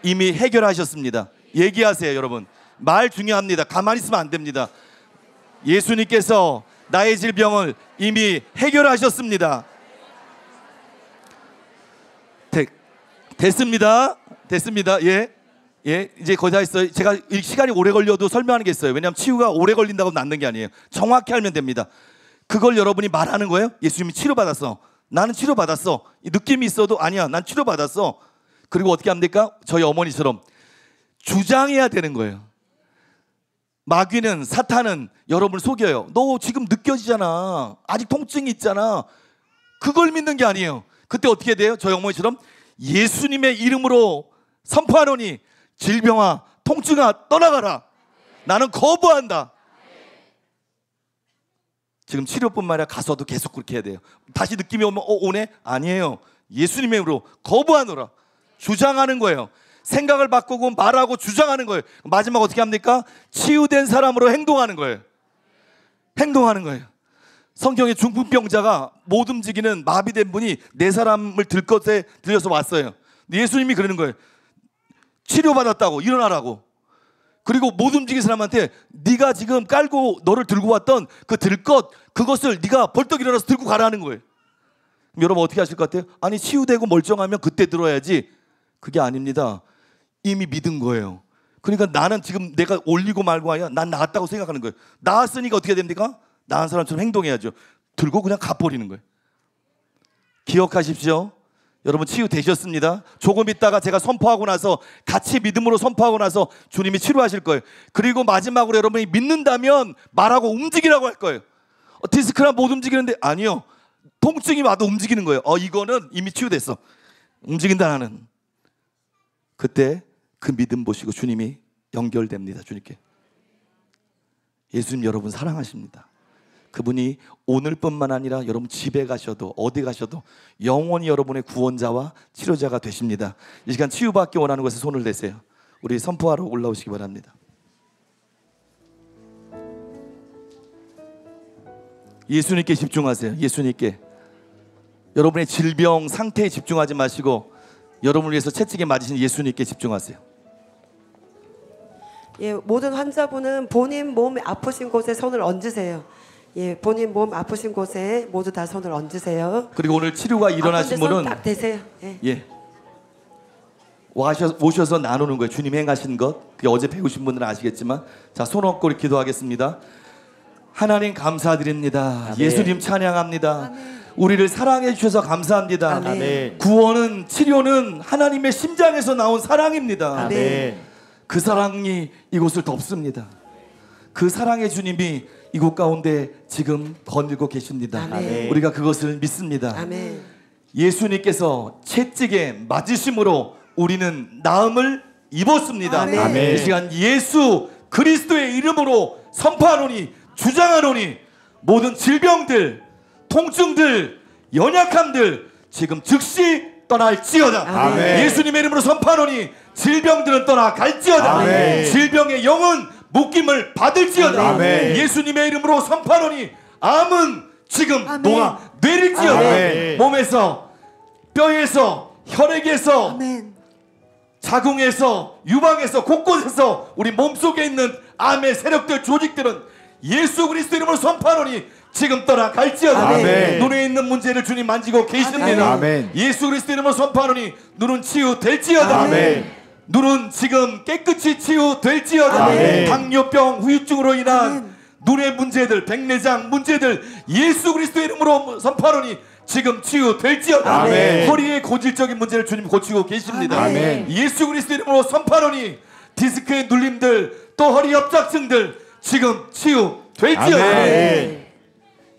이미 해결하셨습니다. 얘기하세요, 여러분. 말 중요합니다. 가만히 있으면 안 됩니다. 예수님께서 나의 질병을 이미 해결하셨습니다. 됐습니다. 이제 거의 다 했어요. 제가 시간이 오래 걸려도 설명하는 게 있어요. 왜냐하면 치유가 오래 걸린다고 낫는 게 아니에요. 정확히 알면 됩니다. 그걸 여러분이 말하는 거예요. 예수님이 치료받았어. 나는 치료받았어. 이 느낌이 있어도 아니야. 난 치료받았어. 그리고 어떻게 합니까? 저희 어머니처럼 주장해야 되는 거예요. 마귀는, 사탄은 여러분을 속여요. 너 지금 느껴지잖아. 아직 통증이 있잖아. 그걸 믿는 게 아니에요. 그때 어떻게 돼요? 저희 어머니처럼 예수님의 이름으로 선포하노니 질병아, 통증아, 떠나가라. 나는 거부한다. 지금 치료뿐만 아니라 가서도 계속 그렇게 해야 돼요. 다시 느낌이 오면 오네? 아니에요. 예수님의 이름으로 거부하노라. 주장하는 거예요. 생각을 바꾸고 말하고 주장하는 거예요. 마지막 어떻게 합니까? 치유된 사람으로 행동하는 거예요. 행동하는 거예요. 성경에 중풍병자가 못 움직이는 마비된 분이 네 사람을 들것에 들려서 왔어요. 예수님이 그러는 거예요. 치료받았다고, 일어나라고. 그리고 못 움직인 사람한테 네가 지금 깔고 너를 들고 왔던 그 들것, 그것을 네가 벌떡 일어나서 들고 가라는 거예요. 그럼 여러분 어떻게 하실 것 같아요? 아니 치유되고 멀쩡하면 그때 들어야지. 그게 아닙니다. 이미 믿은 거예요. 그러니까 나는 지금 내가 올리고 말고 아니야. 난 나았다고 생각하는 거예요. 나았으니까 어떻게 됩니까? 나은 사람처럼 행동해야죠. 들고 그냥 가버리는 거예요. 기억하십시오. 여러분 치유되셨습니다. 조금 있다가 제가 선포하고 나서 같이 믿음으로 선포하고 나서 주님이 치료하실 거예요. 그리고 마지막으로 여러분이 믿는다면 말하고 움직이라고 할 거예요. 디스크랑 못 움직이는데 아니요. 통증이 와도 움직이는 거예요. 이거는 이미 치유됐어. 움직인다 나는. 그때 그 믿음 보시고 주님이 연결됩니다. 주님께. 예수님 여러분 사랑하십니다. 그분이 오늘뿐만 아니라 여러분 집에 가셔도 어디 가셔도 영원히 여러분의 구원자와 치료자가 되십니다. 이 시간 치유받기 원하는 것에 손을 대세요. 우리 선포하러 올라오시기 바랍니다. 예수님께 집중하세요. 예수님께. 여러분의 질병 상태에 집중하지 마시고 여러분을 위해서 채찍에 맞으신 예수님께 집중하세요. 예, 모든 환자분은 본인 몸 아프신 곳에 손을 얹으세요. 예, 본인 몸 아프신 곳에 모두 다 손을 얹으세요. 그리고 오늘 치료가 일어나신 분은 딱 대세요. 예. 오셔서 나누는 거예요. 주님 행하신 것. 그게 어제 배우신 분들은 아시겠지만, 자, 손 얹고 우리 기도하겠습니다. 하나님 감사드립니다. 아멘. 예수님 찬양합니다. 아멘. 우리를 사랑해 주셔서 감사합니다. 아멘. 구원은, 치료는 하나님의 심장에서 나온 사랑입니다. 아멘. 그 사랑이 이곳을 덮습니다. 그 사랑의 주님이 이곳 가운데 지금 거닐고 계십니다. 아멘. 우리가 그것을 믿습니다. 아멘. 예수님께서 채찍에 맞으심으로 우리는 나음을 입었습니다. 아멘. 이 시간 예수 그리스도의 이름으로 선포하노니, 주장하노니, 모든 질병들, 통증들, 연약함들 지금 즉시 떠날지어다. 아멘. 예수님의 이름으로 선포하노니 질병들은 떠나갈지어다. 아멘. 질병의 영은 묶임을 받을지어다. 아멘. 예수님의 이름으로 선포하노니 암은 지금 아멘. 녹아내릴지어다. 아멘. 몸에서, 뼈에서, 혈액에서, 아멘. 자궁에서, 유방에서, 곳곳에서 우리 몸속에 있는 암의 세력들, 조직들은 예수 그리스도 이름으로 선포하노니 지금 떠나갈지어다. 아멘. 눈에 있는 문제를 주님 만지고 계십니다. 아멘. 예수 그리스도 이름으로 선포하노니 눈은 치유될지어다. 아멘. 눈은 지금 깨끗이 치유될지어다. 아멘. 당뇨병, 후유증으로 인한 아멘. 눈의 문제들, 백내장 문제들 예수 그리스도 이름으로 선포하노니 지금 치유될지어다. 아멘. 허리의 고질적인 문제를 주님 고치고 계십니다. 아멘. 예수 그리스도 이름으로 선포하노니 디스크의 눌림들, 또 허리 협착증들 지금 치유될지어다. 아멘.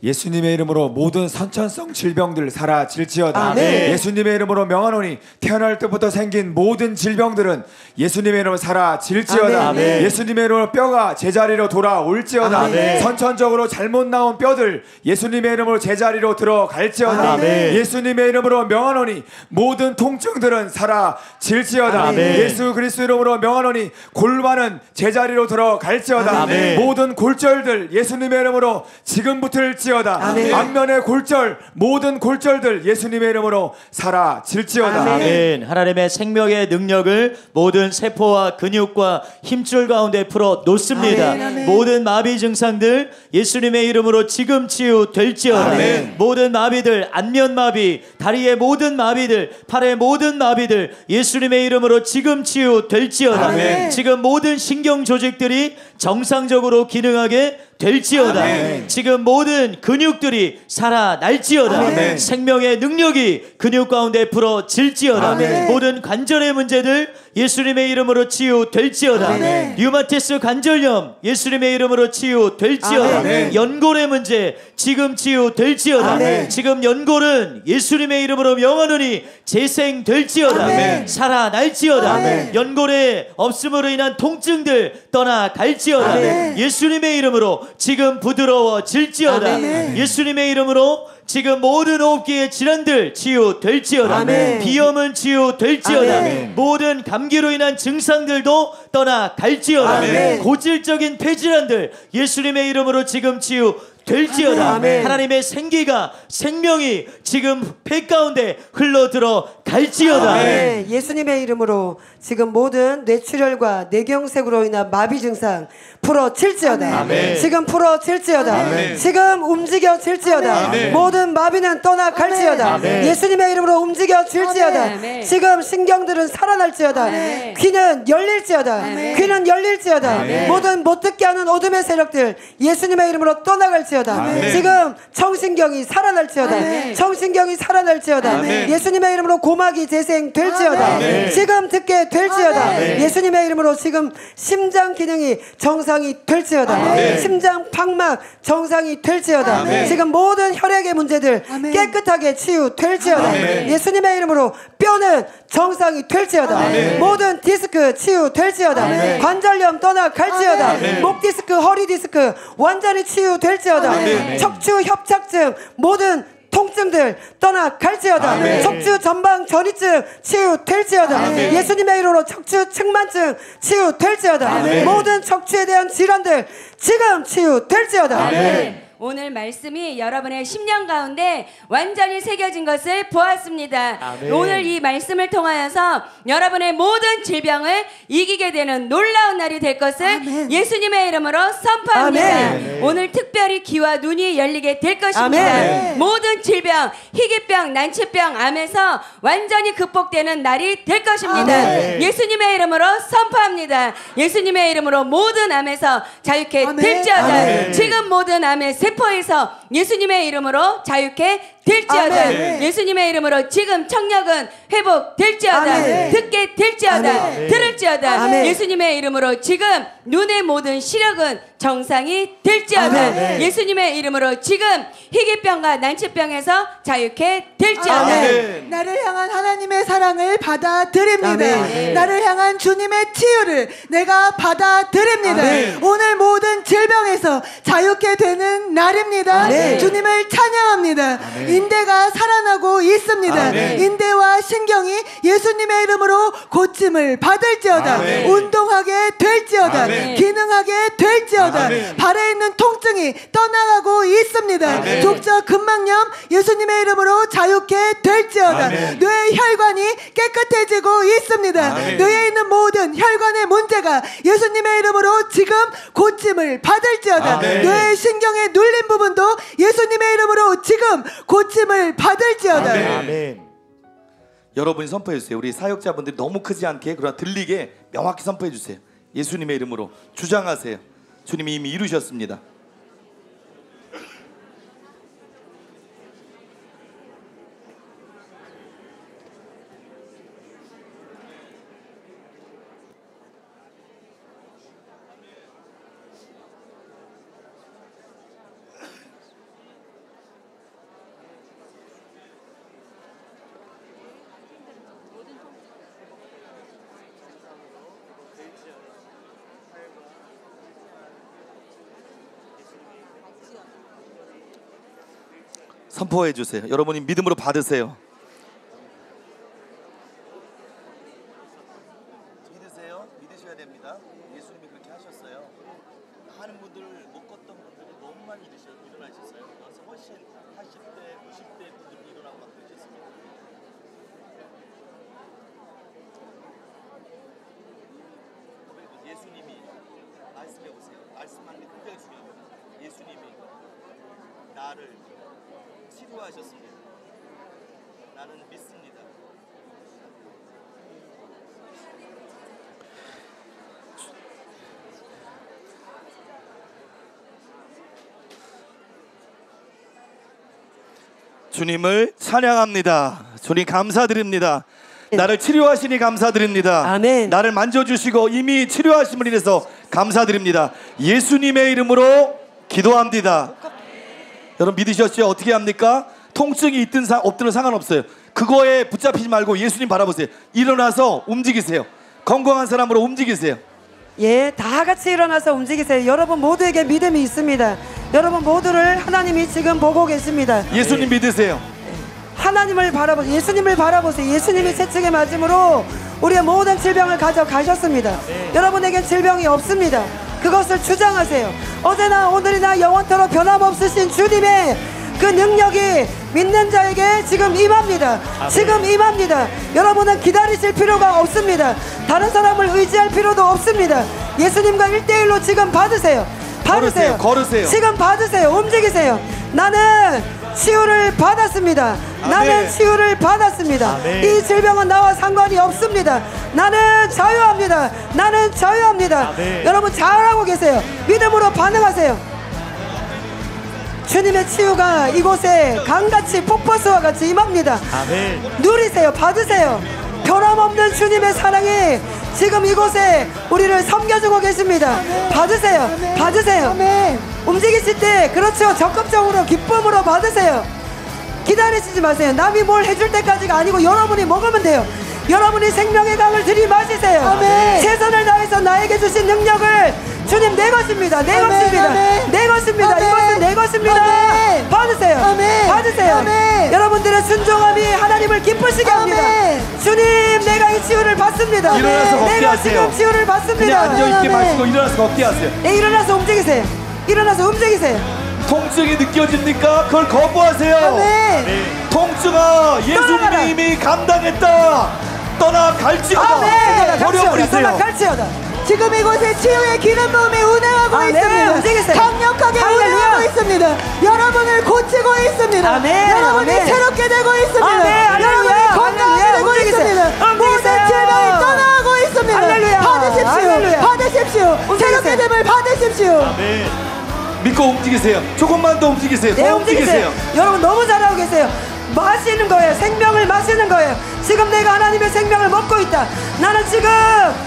예수님의 이름으로 모든 선천성 질병들 사라질지어다. 아멘. 예수님의 이름으로 명하노니 태어날 때부터 생긴 모든 질병들은 예수님의 이름으로 사라질지어다. 아멘. 예수님의 이름으로 뼈가 제자리로 돌아올지어다. 아멘. 선천적으로 잘못 나온 뼈들 예수님의 이름으로 제자리로 들어갈지어다. 아멘. 예수님의 이름으로 명하노니 모든 통증들은 사라질지어다. 아멘. 예수 그리스도 이름으로 명하노니 골반은 제자리로 들어갈지어다. 아멘. 모든 골절들 예수님의 이름으로 지금부터 아멘. 앞면의 골절 모든 골절들 예수님의 이름으로 사라질지어다. 아멘. 하나님의 생명의 능력을 모든 세포와 근육과 힘줄 가운데 풀어 놓습니다. 아멘. 아멘. 모든 마비 증상들 예수님의 이름으로 지금 치유될지어다. 아멘. 모든 마비들, 안면 마비, 다리의 모든 마비들, 팔의 모든 마비들 예수님의 이름으로 지금 치유될지어다. 아멘. 지금 모든 신경 조직들이 정상적으로 기능하게 될지어다. 아멘. 지금 모든 근육들이 살아날지어다. 아멘. 생명의 능력이 근육 가운데 풀어질지어다. 아멘. 모든 관절의 문제들 예수님의 이름으로 치유될지어다. 아멘. 류마티스 관절염 예수님의 이름으로 치유될지어다. 아멘. 연골의 문제 지금 치유될지어다. 아멘. 지금 연골은 예수님의 이름으로 명하노니 재생될지어다. 아멘. 살아날지어다. 아멘. 연골에 없음으로 인한 통증들 떠나갈지어다. 아멘. 예수님의 이름으로 지금 부드러워질지어다. 아멘. 예수님의 이름으로 지금 모든 호흡기의 질환들 치유될지어다. 아멘. 비염은 치유될지어다. 아멘. 모든 감기로 인한 증상들도 떠나갈지어다. 아멘. 고질적인 폐질환들 예수님의 이름으로 지금 치유될지어다. 아멘. 하나님의 생기가 생명이 지금 폐 가운데 흘러들어 갈지어다. 아멘. 예수님의 이름으로 지금 모든 뇌출혈과 뇌경색으로 인한 마비 증상 풀어질지어다. 아멘. 지금 풀어질지어다. 아멘. 지금 움직여질지어다. 아멘. 모든 마비는 떠나갈지어다. 아멘. 예수님의 이름으로 움직여질지어다. 아멘. 지금 신경들은 살아날지어다. 아멘. 귀는 열릴지어다. 아멘. 귀는 열릴지어다. 아멘. 모든 못 듣게 하는 어둠의 세력들 예수님의 이름으로 떠나갈지어다. 아멘. 지금 청신경이 살아날지어다. 아멘. 청신경이 살아날지어다. 아멘. 예수님의 이름으로 고막이 재생될지어다. 아멘. 지금 듣게 될지어다. 아멘. 예수님의 이름으로 지금 심장 기능이 정상이 될지어다. 아멘. 심장 방막 정상이 될지어다. 아멘. 지금 모든 혈액의 문제들 아멘. 깨끗하게 치유될지어다. 아멘. 예수님의 이름으로 뼈는 정상이 될지어다. 아멘. 모든 디스크 치유될지어다. 아멘. 관절염 떠나갈지어다. 아멘. 목 디스크, 허리 디스크 완전히 치유될지어다. 아멘. 척추 협착증 모든 통증들 떠나갈지어다. 아멘. 척추 전방 전이증 치유될지어다. 아멘. 예수님의 이름으로 척추 측만증 치유될지어다. 아멘. 모든 척추에 대한 질환들 지금 치유될지어다. 아멘. 오늘 말씀이 여러분의 심령 가운데 완전히 새겨진 것을 보았습니다. 아멘. 오늘 이 말씀을 통하여서 여러분의 모든 질병을 이기게 되는 놀라운 날이 될 것을 아멘. 예수님의 이름으로 선포합니다. 아멘. 오늘 특별히 귀와 눈이 열리게 될 것입니다. 아멘. 모든 질병, 희귀병, 난치병, 암에서 완전히 극복되는 날이 될 것입니다. 아멘. 예수님의 이름으로 선포합니다. 예수님의 이름으로 모든 암에서 자유케 아멘. 될지어다. 아멘. 지금 모든 암의 세포에서 예수님의 이름으로 자유케 될지어다. 아멘. 예수님의 이름으로 지금 청력은 회복될지어다. 아멘. 듣게 될지어다. 아멘. 들을지어다. 아멘. 예수님의 이름으로 지금 눈의 모든 시력은 정상이 될지어다. 아멘. 예수님의 이름으로 지금 희귀병과 난치병에서 자유케 될지어다. 아멘. 나를 향한 하나님의 사랑을 받아들입니다. 아멘. 나를 향한 주님의 치유를 내가 받아들입니다. 아멘. 오늘 모든 질병에서 자유케 되는 날입니다. 아멘. 주님을 찬양합니다. 인대가 살아나고 있습니다. 아멘. 인대와 신경이 예수님의 이름으로 고침을 받을지어다. 아멘. 운동하게 될지어다. 아멘. 기능하게 될지어다. 아멘. 발에 있는 통증이 떠나가고 있습니다. 아멘. 족저 근막염 예수님의 이름으로 자유케 될지어다. 아멘. 뇌 혈관이 깨끗해지고 있습니다. 아멘. 뇌에 있는 모든 혈관의 문제가 예수님의 이름으로 지금 고침을 받을지어다. 아멘. 뇌의 신경에 눌린 부분도 예수님의 이름으로 지금 고침을 받을지어다. 아멘. 여러분이 선포해 주세요. 우리 사역자분들이 너무 크지 않게 그러나 들리게 명확히 선포해 주세요. 예수님의 이름으로 주장하세요. 주님이 이미 이루셨습니다. 선포해 주세요. 여러분이 믿음으로 받으세요. 믿으세요. 믿으셔야 됩니다. 예수님이 그렇게 하셨어요. 많은 분들 못 걷던 분들이 너무 많이 일어나셨어요. 그래서 훨씬 80대, 90대 분들이 일어나고 막 그러셨습니다. 그리고 예수님이 말씀해 보세요. 말씀하는 게 굉장히 중요합니다. 예수님이 나를 치료하셨습니다. 나는 믿습니다. 주님을 찬양합니다. 주님 감사드립니다. 나를 치료하시니 감사드립니다. 아멘. 나를 만져주시고 이미 치료하심을 인해서 감사드립니다. 예수님의 이름으로 기도합니다. 여러분 믿으셨죠? 어떻게 합니까? 통증이 있든 없든 상관없어요. 그거에 붙잡히지 말고 예수님 바라보세요. 일어나서 움직이세요. 건강한 사람으로 움직이세요. 예, 다 같이 일어나서 움직이세요. 여러분 모두에게 믿음이 있습니다. 여러분 모두를 하나님이 지금 보고 계십니다. 예수님 믿으세요. 하나님을 바라보세요. 예수님을 바라보세요. 예수님이 채찍에 맞음으로 우리의 모든 질병을 가져가셨습니다. 여러분에겐 질병이 없습니다. 그것을 주장하세요. 어제나 오늘이나 영원토록 변함없으신 주님의 그 능력이 믿는 자에게 지금 임합니다. 지금 임합니다. 여러분은 기다리실 필요가 없습니다. 다른 사람을 의지할 필요도 없습니다. 예수님과 1대1로 지금 받으세요. 받으세요. 걸으세요. 지금 받으세요. 움직이세요. 나는 치유를 받았습니다. 나는 치유를 받았습니다. 아멘. 이 질병은 나와 상관이 없습니다. 나는 자유합니다. 나는 자유합니다. 아멘. 여러분 잘하고 계세요. 믿음으로 반응하세요. 주님의 치유가 이곳에 강같이 폭포수와 같이 임합니다. 아멘. 누리세요. 받으세요. 변함없는 주님의 사랑이 지금 이곳에 우리를 섬겨주고 계십니다. 받으세요. 받으세요. 움직이실 때 그렇죠. 적극적으로 기쁨으로 받으세요. 기다리시지 마세요. 남이 뭘 해줄 때까지가 아니고 여러분이 먹으면 돼요. 여러분이 생명의 강을 들이마시세요. 아멘. 최선을 다해서 나에게 주신 능력을 주님 내 것입니다. 내 아멘, 것입니다. 아멘. 내 것입니다. 아멘. 이것은 내 것입니다. 아멘. 받으세요. 아멘. 받으세요. 아멘. 여러분들의 순종함이 하나님을 기쁘시게 합니다. 아멘. 주님 내가 이 치유를 받습니다. 일어나서 걷게 내가 하세요. 지금 치유를 받습니다. 그냥 앉아있지 아멘. 마시고 일어나서 걷게 하세요. 네, 일어나서 움직이세요. 일어나서 움직이세요. 통증이 느껴집니까? 그걸 거부하세요. 아멘. 통증아 예수님의 떠나가라. 힘이 감당했다. 떠나갈지어다. 아멘. 버려버리세요. 갈지어다. 지금 이곳에 치유의 기름 부음이 운행하고 아멘. 있습니다. 움직이세요. 강력하게 할렐루야. 운행하고 있습니다. 여러분을 고치고 있습니다. 아멘. 여러분이 아멘. 새롭게 되고 있습니다. 아멘. 할렐루야. 여러분이 건강하게 할렐루야. 되고 움직이세요. 있습니다. 모든 움직이세요. 질병이 떠나가고 있습니다. 할렐루야. 받으십시오. 할렐루야. 받으십시오. 움직이세요. 새롭게 됨을 받으십시오. 아멘. 믿고 움직이세요. 조금만 더 움직이세요. 네, 더 움직이세요. 여러분 너무 잘하고 계세요. 마시는 거예요. 생명을 마시는 거예요. 지금 내가 하나님의 생명을 먹고 있다. 나는 지금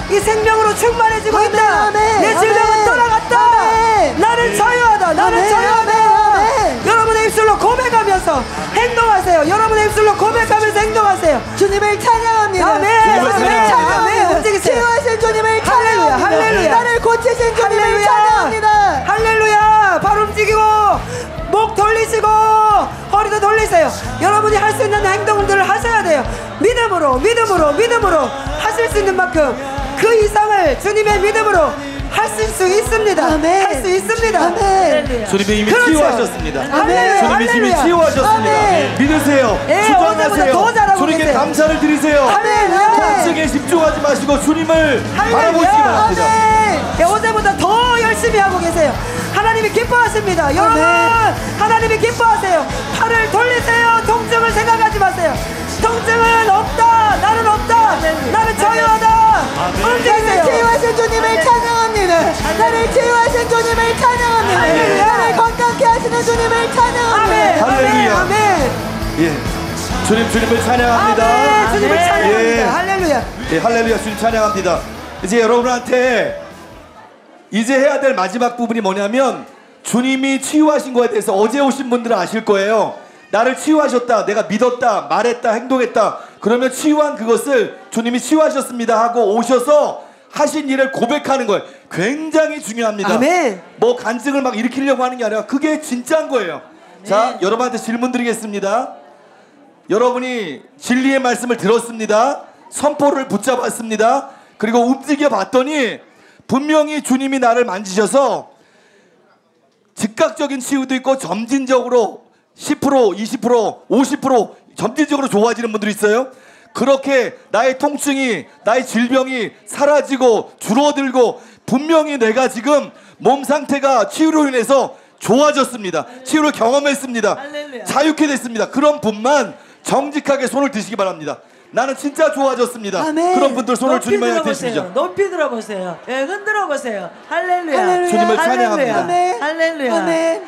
이 생명으로 충만해지고 아멘, 있다. 아멘, 내 질병은 아멘. 떠나갔다. 아멘. 나는 자유하다. 나는 아멘, 자유하다. 아멘. 여러분의 입술로 고백하면서 행동하세요. 여러분의 입술로 고백하면서 행동하세요. 주님을 찬양합니다. 아멘. 주님을 아멘. 찬양합니다. 아멘. 움직이세요. 치유하신 주님을 할렐루야, 찬양합니다. 할렐루야. 나를 고치신 주님을 할렐루야. 찬양합니다. 할렐루야. 발 움직이고 목 돌리시고 허리도 돌리세요. 여러분이 할 수 있는 행동들을 하셔야 돼요. 믿음으로 하실 수 있는 만큼 그 이상을 주님의 믿음으로 하실 수 있습니다. 아멘. 할 수 있습니다. 아멘. 주님의 힘이 그렇죠. 치유하셨습니다. 할렐루야, 주님의 힘이 할렐루야. 치유하셨습니다. 아멘. 믿으세요. 예, 주장하세요. 어제보다 더 잘하고 주님께 계세요. 감사를 드리세요. 할렐루야. 통증에 집중하지 마시고 주님을 할렐루야. 바라보시기 바랍니다. 예, 어제보다 더 열심히 하고 계세요. 하나님이 기뻐하십니다. 여러분 하나님이 기뻐하세요. 팔을 돌리세요. 통증을 생각하지 마세요. 통증은 없다. 나는 없다. 나는 자유하다. 나를 움직이세요. 치유하신 주님을 찬양합니다. 나를 치유하신 주님을 찬양합니다. 할렐루야. 나를 건강케 하시는 주님을 찬양합니다. 아멘. 할렐루야. 아멘. 예, 주님을 찬양합니다. 아멘. 주님을 예. 찬양합니다. 할렐루야. 예, 할렐루야. 주님 찬양합니다. 이제 여러분한테 이제 해야 될 마지막 부분이 뭐냐면 주님이 치유하신 거에 대해서 어제 오신 분들은 아실 거예요. 나를 치유하셨다. 내가 믿었다. 말했다. 행동했다. 그러면 치유한 그것을 주님이 치유하셨습니다 하고 오셔서 하신 일을 고백하는 거예요. 굉장히 중요합니다. 아멘. 뭐 간증을 막 일으키려고 하는 게 아니라 그게 진짜인 거예요. 자, 여러분한테 질문 드리겠습니다. 여러분이 진리의 말씀을 들었습니다. 선포를 붙잡았습니다. 그리고 움직여 봤더니 분명히 주님이 나를 만지셔서 즉각적인 치유도 있고 점진적으로 10%, 20%, 50% 점진적으로 좋아지는 분들이 있어요. 그렇게 나의 통증이, 나의 질병이 사라지고 줄어들고 분명히 내가 지금 몸 상태가 치유로 인해서 좋아졌습니다. 치유를 경험했습니다. 자유케 됐습니다. 그런 분만 정직하게 손을 드시기 바랍니다. 나는 진짜 좋아졌습니다. 아멘. 그런 분들 손을 높이 주님만에 들어보세요. 드시죠. 높이 들어보세요. 예, 흔들어 보세요. 할렐루야. 할렐루야. 주님을 할렐루야. 찬양합니다. 아멘. 할렐루야. 아멘.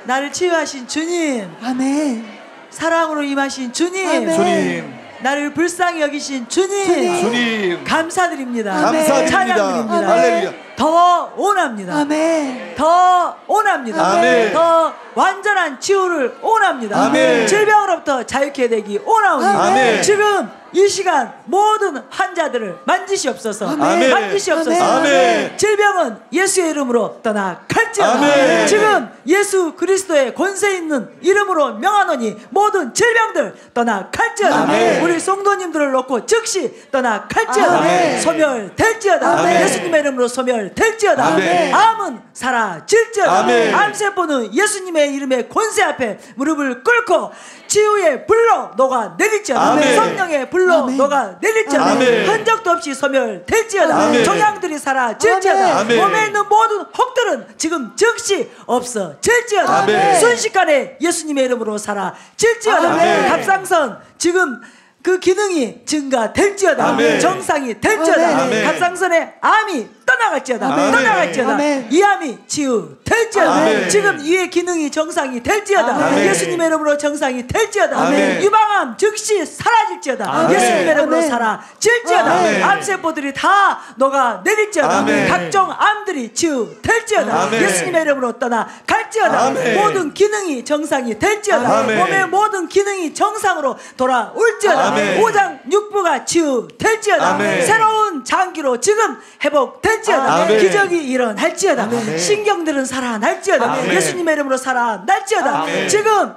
나를 치유하신 주님, 아멘. 사랑으로 임하신 주님, 아멘. 주님, 나를 불쌍히 여기신 주님, 주님 감사드립니다. 감사드립니다. 찬양드립니다. 할렐루야. 더 원합니다. 아멘. 더 원합니다. 아멘. 더 완전한 치유를 원합니다. 아멘. 질병으로부터 자유케 되기 원합니다. 아멘. 지금 이 시간 모든 환자들을 만지시옵소서. 아멘. 만지시옵소서. 아멘. 질병은 예수의 이름으로 떠나갈지어다. 아멘. 지금 예수 그리스도의 권세 있는 이름으로 명하노니 모든 질병들 떠나갈지어다. 아멘. 우리 성도님들을 놓고 즉시 떠나갈지어다. 아멘. 소멸될지어다. 아멘. 예수님의 이름으로 소멸될지어다. 아멘. 암은 사라질지어다. 아멘. 암세포는 예수님의 이름의 권세 앞에 무릎을 꿇고 치유의 불로 녹아 내릴지어다. 아멘. 성령의 불로 아멘. 녹아 내릴지어다. 아멘. 흔적도 없이 소멸될지어다. 아멘. 종양들이 사라질지어다. 아멘. 몸에 있는 모든 혹들은 지금 즉시 없어질지어다. 아멘. 순식간에 예수님의 이름으로 사라질지어다. 아멘. 갑상선 지금 그 기능이 증가될지어다. 아멘. 정상이 될지어다. 아멘. 갑상선의 암이 떠나갈지어다. 아멘. 떠나갈지어다. 아멘. 이 암이 치유될지어다. 아멘. 지금 이의 기능이 정상이 될지어다. 아멘. 예수님의 이름으로 정상이 될지어다. 아멘. 유방암 즉시 사라질지어다. 아멘. 예수님의 이름으로 아멘. 사라질지어다. 아멘. 암세포들이 다 녹아내릴지어다. 아멘. 각종 암들이 치유될지어다. 아멘. 예수님의 이름으로 떠나갈지어다. 아멘. 모든 기능이 정상이 될지어다. 아멘. 몸의 모든 기능이 정상으로 돌아올지어다. 아멘. 오장 육부가 치유될지어다. 아멘. 새로운 장기로 지금 회복될지어다. 아멘. 기적이 일어날지어다. 아멘. 신경들은 살아날지어다. 아멘. 예수님의 이름으로 살아날지어다. 아멘. 지금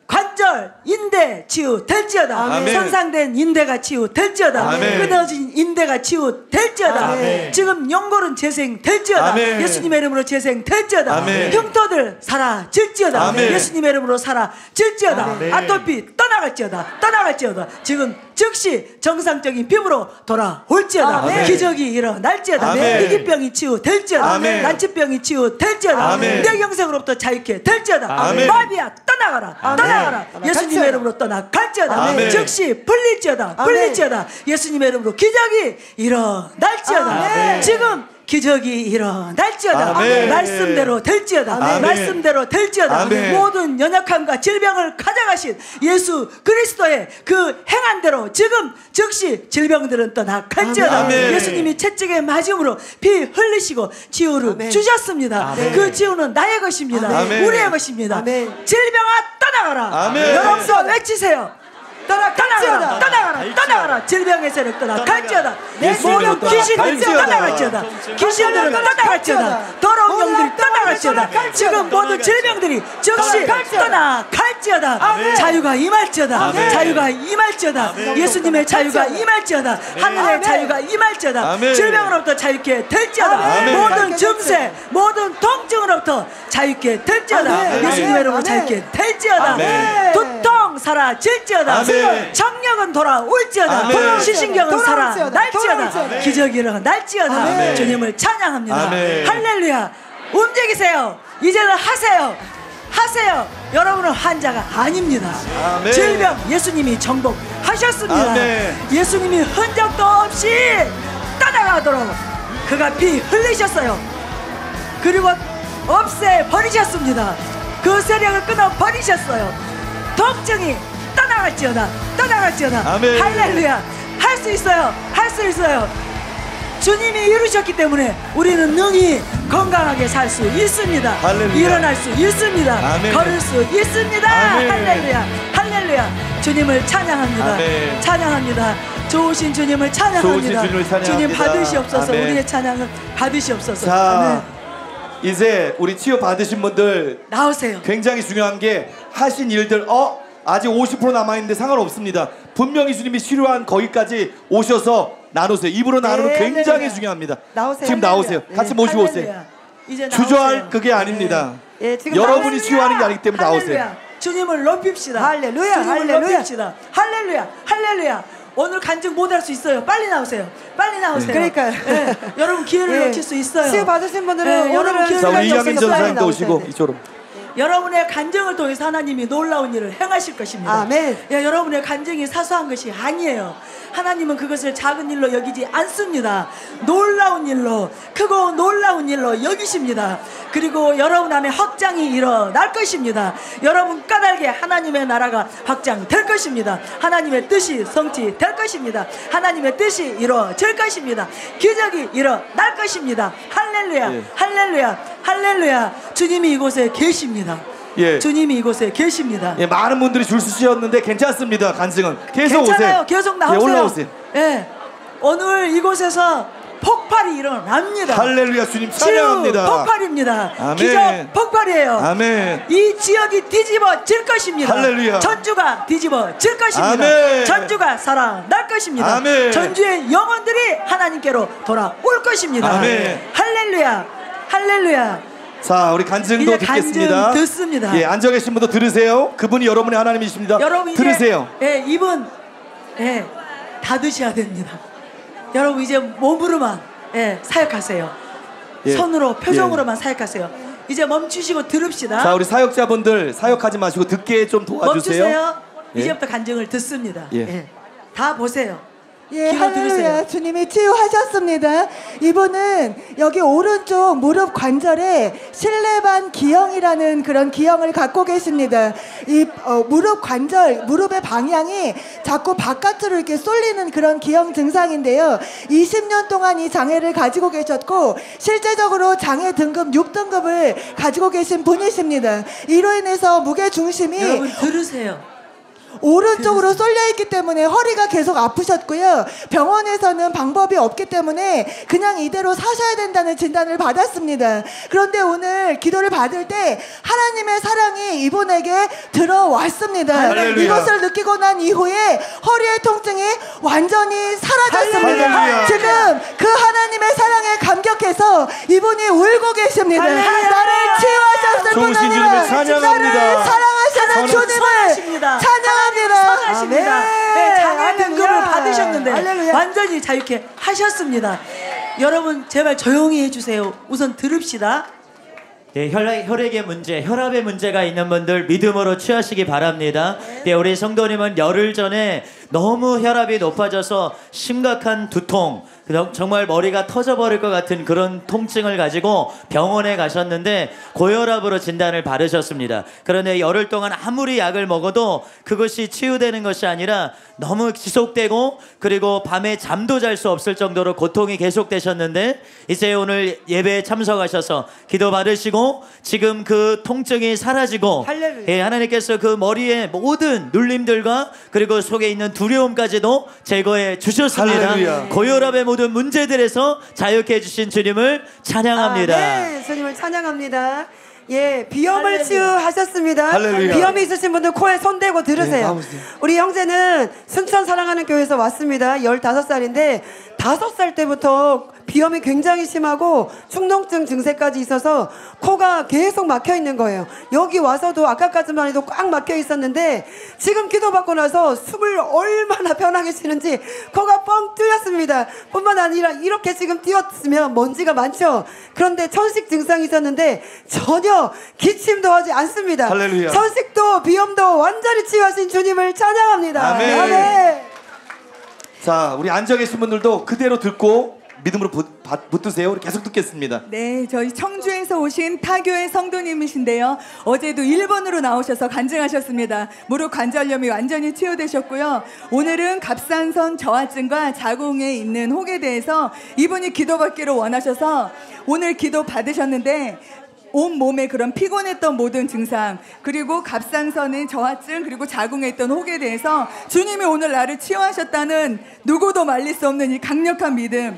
관절, 인대 치유될지어다. 아멘. 손상된 인대가 치유될지어다. 아멘. 끊어진 인대가 치유될지어다. 아멘. 지금 연골은 재생될지어다. 아멘. 예수님의 이름으로 재생될지어다. 아멘. 흉터들 사라질지어다. 아멘. 예수님의 이름으로 사라질지어다. 아멘. 아토피 떠나갈지어다. 떠나갈지어다. 지금 즉시 정상적인 피부로 돌아올지어다. 아멘. 기적이 일어날지어다. 아멘. 희귀병이 치유될지어다. 아멘. 난치병이 치유될지어다. 아멘. 뇌경색으로부터 자유케 될지어다. 아멘. 마비야 떠나가라. 떠나가라. 예수님의 이름으로 떠나갈지어다. 아멘. 즉시 풀릴지어다. 풀릴지어다. 예수님의 이름으로 기적이 일어날지어다. 아멘. 지금 기적이 일어날지어다. 아멘. 말씀대로 될지어다. 아멘. 말씀대로 될지어다. 아멘. 모든 연약함과 질병을 가져가신 예수 그리스도의 그 행한대로 지금 즉시 질병들은 떠나갈지어다. 아멘. 예수님이 채찍에 맞음으로 피 흘리시고 치유를 아멘. 주셨습니다. 아멘. 그 치유는 나의 것입니다. 아멘. 우리의 것입니다. 아멘. 질병아 떠나가라. 아멘. 여러분도 외치세요. 떠나가라. 떠나가라. 떠나가라. 질병의 세력 떠나갈지어다. 모든 귀신들은 떠나갈지어다. 귀신들은 떠나갈지어다. 더러운 영들이 떠나갈지어다. 지금 모든 질병들이 즉시 떠나갈지어다. 자유가 임할지어다. 자유가 임할지어다. 예수님의 자유가 임할지어다. 하늘의 자유가 임할지어다. 아멘. 질병으로부터 자유케 될지어다. 아멘. 모든 증세, 모든 통증으로부터 자유케 될지어다. 아멘. 예수님의 이름으로 자유케 될지어다. 아멘. 두통 사라질지어다. 아멘. 정력은 돌아올지어다. 아멘. 시신경은 돌아올지어다. 살아날지어다. 돌아올지어다. 기적이 일어날지어다. 아멘. 주님을 찬양합니다. 아멘. 할렐루야. 움직이세요. 이제는 하세요. 하세요. 여러분은 환자가 아닙니다. 아멘. 질병 예수님이 정복하셨습니다. 아멘. 예수님이 흔적도 없이 떠나가도록 그가 피 흘리셨어요. 그리고 없애 버리셨습니다. 그 세력을 끊어 버리셨어요. 통증이 떠나갈지어다. 떠나갈지어다. 아멘. 할렐루야. 할 수 있어요. 할 수 있어요. 주님이 이루셨기 때문에 우리는 능히 건강하게 살 수 있습니다. 할렐루야. 일어날 수 있습니다. 아멘. 걸을 수 있습니다. 아멘. 할렐루야. 할렐루야. 주님을 찬양합니다. 아멘. 찬양합니다. 좋으신 주님을 찬양합니다. 좋으신 주님을 찬양합니다. 주님 받으시옵소서. 아멘. 우리의 찬양을 받으시옵소서. 자, 아멘. 이제 우리 치유 받으신 분들 나오세요. 굉장히 중요한 게 하신 일들 아직 50% 남아있는데 상관없습니다. 분명히 주님이 치료한 거기까지 오셔서 나누세요. 입으로 나누는 네, 굉장히 할렐루야. 중요합니다. 나오세요. 지금 나오세요. 할렐루야. 같이 모시고 오세요. 할렐루야. 이제 주저할 나오세요. 그게 아닙니다. 예, 지금 여러분이 나오세요. 치유하는 게 아니기 때문에 나오세요. 할렐루야. 주님을 높입시다. 할렐루야. 주님을 할렐루야. 높입시다. 할렐루야. 할렐루야. 오늘 간증 못할 수 있어요. 빨리 나오세요. 빨리 나오세요. 그러니까요. 예, 여러분 기회를 예. 놓칠 수 있어요. 치유 받으신 분들은 예, 여러분 오늘은 기회를 자, 우리 놓칠 이양민 수 있어요. 전사님도 나오셔야 오시고 돼요. 이쪽으로. 여러분의 간증을 통해서 하나님이 놀라운 일을 행하실 것입니다. 아멘. 예, 여러분의 간증이 사소한 것이 아니에요. 하나님은 그것을 작은 일로 여기지 않습니다. 놀라운 일로, 크고 놀라운 일로 여기십니다. 그리고 여러분 안에 확장이 일어날 것입니다. 여러분 까닭에 하나님의 나라가 확장될 것입니다. 하나님의 뜻이 성취될 것입니다. 하나님의 뜻이 이루어질 것입니다. 기적이 일어날 것입니다. 할렐루야, 예. 할렐루야, 할렐루야. 주님이 이곳에 계십니다. 예. 주님이 이곳에 계십니다. 예, 많은 분들이 줄 서셨는데 괜찮습니다. 간증은 계속 괜찮아요. 오세요. 계속 나오세요. 예, 올라오세요. 예. 오늘 이곳에서 폭발이 일어납니다. 할렐루야, 주님 치유 찬양합니다. 폭발입니다. 아멘. 기적 폭발이에요. 아멘. 이 지역이 뒤집어질 것입니다. 할렐루야. 전주가 뒤집어질 것입니다. 아멘. 전주가 살아날 것입니다. 아멘. 전주의 영혼들이 하나님께로 돌아올 것입니다. 아멘. 할렐루야, 할렐루야. 자, 우리 간증도 이제 듣겠습니다. 간증 듣습니다. 예, 앉아 계신 분도 들으세요. 그분이 여러분의 하나님이십니다. 여러분 이제 들으세요. 예, 입은 예, 닫으셔야 됩니다. 여러분 이제 몸으로만 예, 사역하세요. 예. 손으로 표정으로만 사역하세요. 이제 멈추시고 들읍시다. 자, 우리 사역자분들 사역하지 마시고 듣게 좀 도와주세요. 멈추세요. 예. 이제부터 간증을 듣습니다. 예. 예. 다 보세요. 예, 귀로 할렐루야. 들으세요. 주님이 치유하셨습니다. 이분은 여기 오른쪽 무릎 관절에 실내반 기형이라는 그런 기형을 갖고 계십니다. 이 무릎 관절, 무릎의 방향이 자꾸 바깥으로 이렇게 쏠리는 그런 기형 증상인데요. 20년 동안 이 장애를 가지고 계셨고 실제적으로 장애 등급 6등급을 가지고 계신 분이십니다. 이로 인해서 무게 중심이 여러분 들으세요. 오른쪽으로 쏠려 있기 때문에 허리가 계속 아프셨고요. 병원에서는 방법이 없기 때문에 그냥 이대로 사셔야 된다는 진단을 받았습니다. 그런데 오늘 기도를 받을 때 하나님의 사랑이 이분에게 들어왔습니다. 할렐루야. 이것을 느끼고 난 이후에 허리의 통증이 완전히 사라졌습니다. 할렐루야. 지금 그 하나님의 사랑에 감격해서 이분이 울고 계십니다. 할렐루야. 나를 치유하셨을 뿐 좋으신 아니라 주님을 찬양합니다. 나를 사랑하시는 주님을 선하십니다. 찬양합니다. 선하십니다. 네, 장애 할렐루야. 등급을 받으셨는데 할렐루야. 완전히 자유케 하셨습니다. 여러분 제발 조용히 해주세요. 우선 들읍시다. 네, 혈액의 문제, 혈압의 문제가 있는 분들 믿음으로 취하시기 바랍니다. 네, 우리 성도님은 열흘 전에 너무 혈압이 높아져서 심각한 두통, 정말 머리가 터져버릴 것 같은 그런 통증을 가지고 병원에 가셨는데 고혈압으로 진단을 받으셨습니다. 그런데 열흘 동안 아무리 약을 먹어도 그것이 치유되는 것이 아니라 너무 지속되고 그리고 밤에 잠도 잘 수 없을 정도로 고통이 계속되셨는데 이제 오늘 예배에 참석하셔서 기도 받으시고 지금 그 통증이 사라지고 할렐루야. 예, 하나님께서 그 머리의 모든 눌림들과 그리고 속에 있는 두려움까지도 제거해 주셨습니다. 할렐루야. 고혈압의 모든 문제들에서 자유케 해주신 주님을 찬양합니다. 네, 주님을 찬양합니다. 예, 비염을 할렐루야. 치유하셨습니다. 할렐루야. 비염이 있으신 분들 코에 손 대고 들으세요. 네, 나오세요. 우리 형제는 순천 사랑하는 교회에서 왔습니다. 15살인데 5살 때부터 비염이 굉장히 심하고 축농증 증세까지 있어서 코가 계속 막혀 있는 거예요. 여기 와서도 아까까지만 해도 꽉 막혀 있었는데 지금 기도받고 나서 숨을 얼마나 편하게 쉬는지 코가 뻥 뚫렸습니다. 뿐만 아니라 이렇게 지금 뛰었으면 먼지가 많죠. 그런데 천식 증상이 있었는데 전혀 기침도 하지 않습니다. 할렐루야. 천식도 비염도 완전히 치유하신 주님을 찬양합니다. 아멘. 아멘. 자, 우리 앉아 계신 분들도 그대로 듣고 믿음으로 붙드세요. 우리 계속 듣겠습니다. 네, 저희 청주에서 오신 타교의 성도님이신데요. 어제도 1번으로 나오셔서 간증하셨습니다. 무릎 관절염이 완전히 치유되셨고요. 오늘은 갑상선 저하증과 자궁에 있는 혹에 대해서 이분이 기도받기를 원하셔서 오늘 기도 받으셨는데 온 몸에 그런 피곤했던 모든 증상 그리고 갑상선의 저하증 그리고 자궁에 있던 혹에 대해서 주님이 오늘 나를 치유하셨다는 누구도 말릴 수 없는 이 강력한 믿음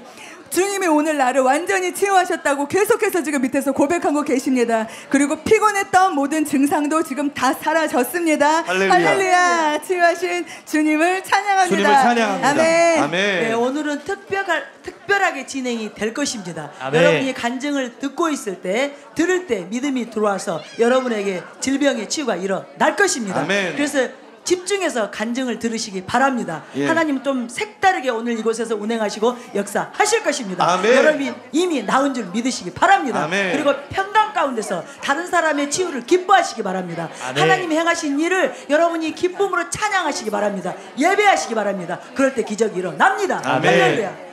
주님이 오늘 나를 완전히 치유하셨다고 계속해서 지금 밑에서 고백하고 계십니다. 그리고 피곤했던 모든 증상도 지금 다 사라졌습니다. 할렐루야. 할렐루야. 치유하신 주님을 찬양합니다. 주님을 찬양합니다. 아멘. 아멘. 네, 오늘은 특별하게 진행이 될 것입니다. 아멘. 여러분이 간증을 듣고 있을 때, 들을 때 믿음이 들어와서 여러분에게 질병의 치유가 일어날 것입니다. 아멘. 그래서 집중해서 간증을 들으시기 바랍니다. 예. 하나님 좀 색다르게 오늘 이곳에서 운행하시고 역사하실 것입니다. 아멘. 여러분이 이미 나은 줄 믿으시기 바랍니다. 아멘. 그리고 평강 가운데서 다른 사람의 치유를 기뻐하시기 바랍니다. 아멘. 하나님이 행하신 일을 여러분이 기쁨으로 찬양하시기 바랍니다. 예배하시기 바랍니다. 그럴 때 기적이 일어납니다. 아멘. 할렐루야.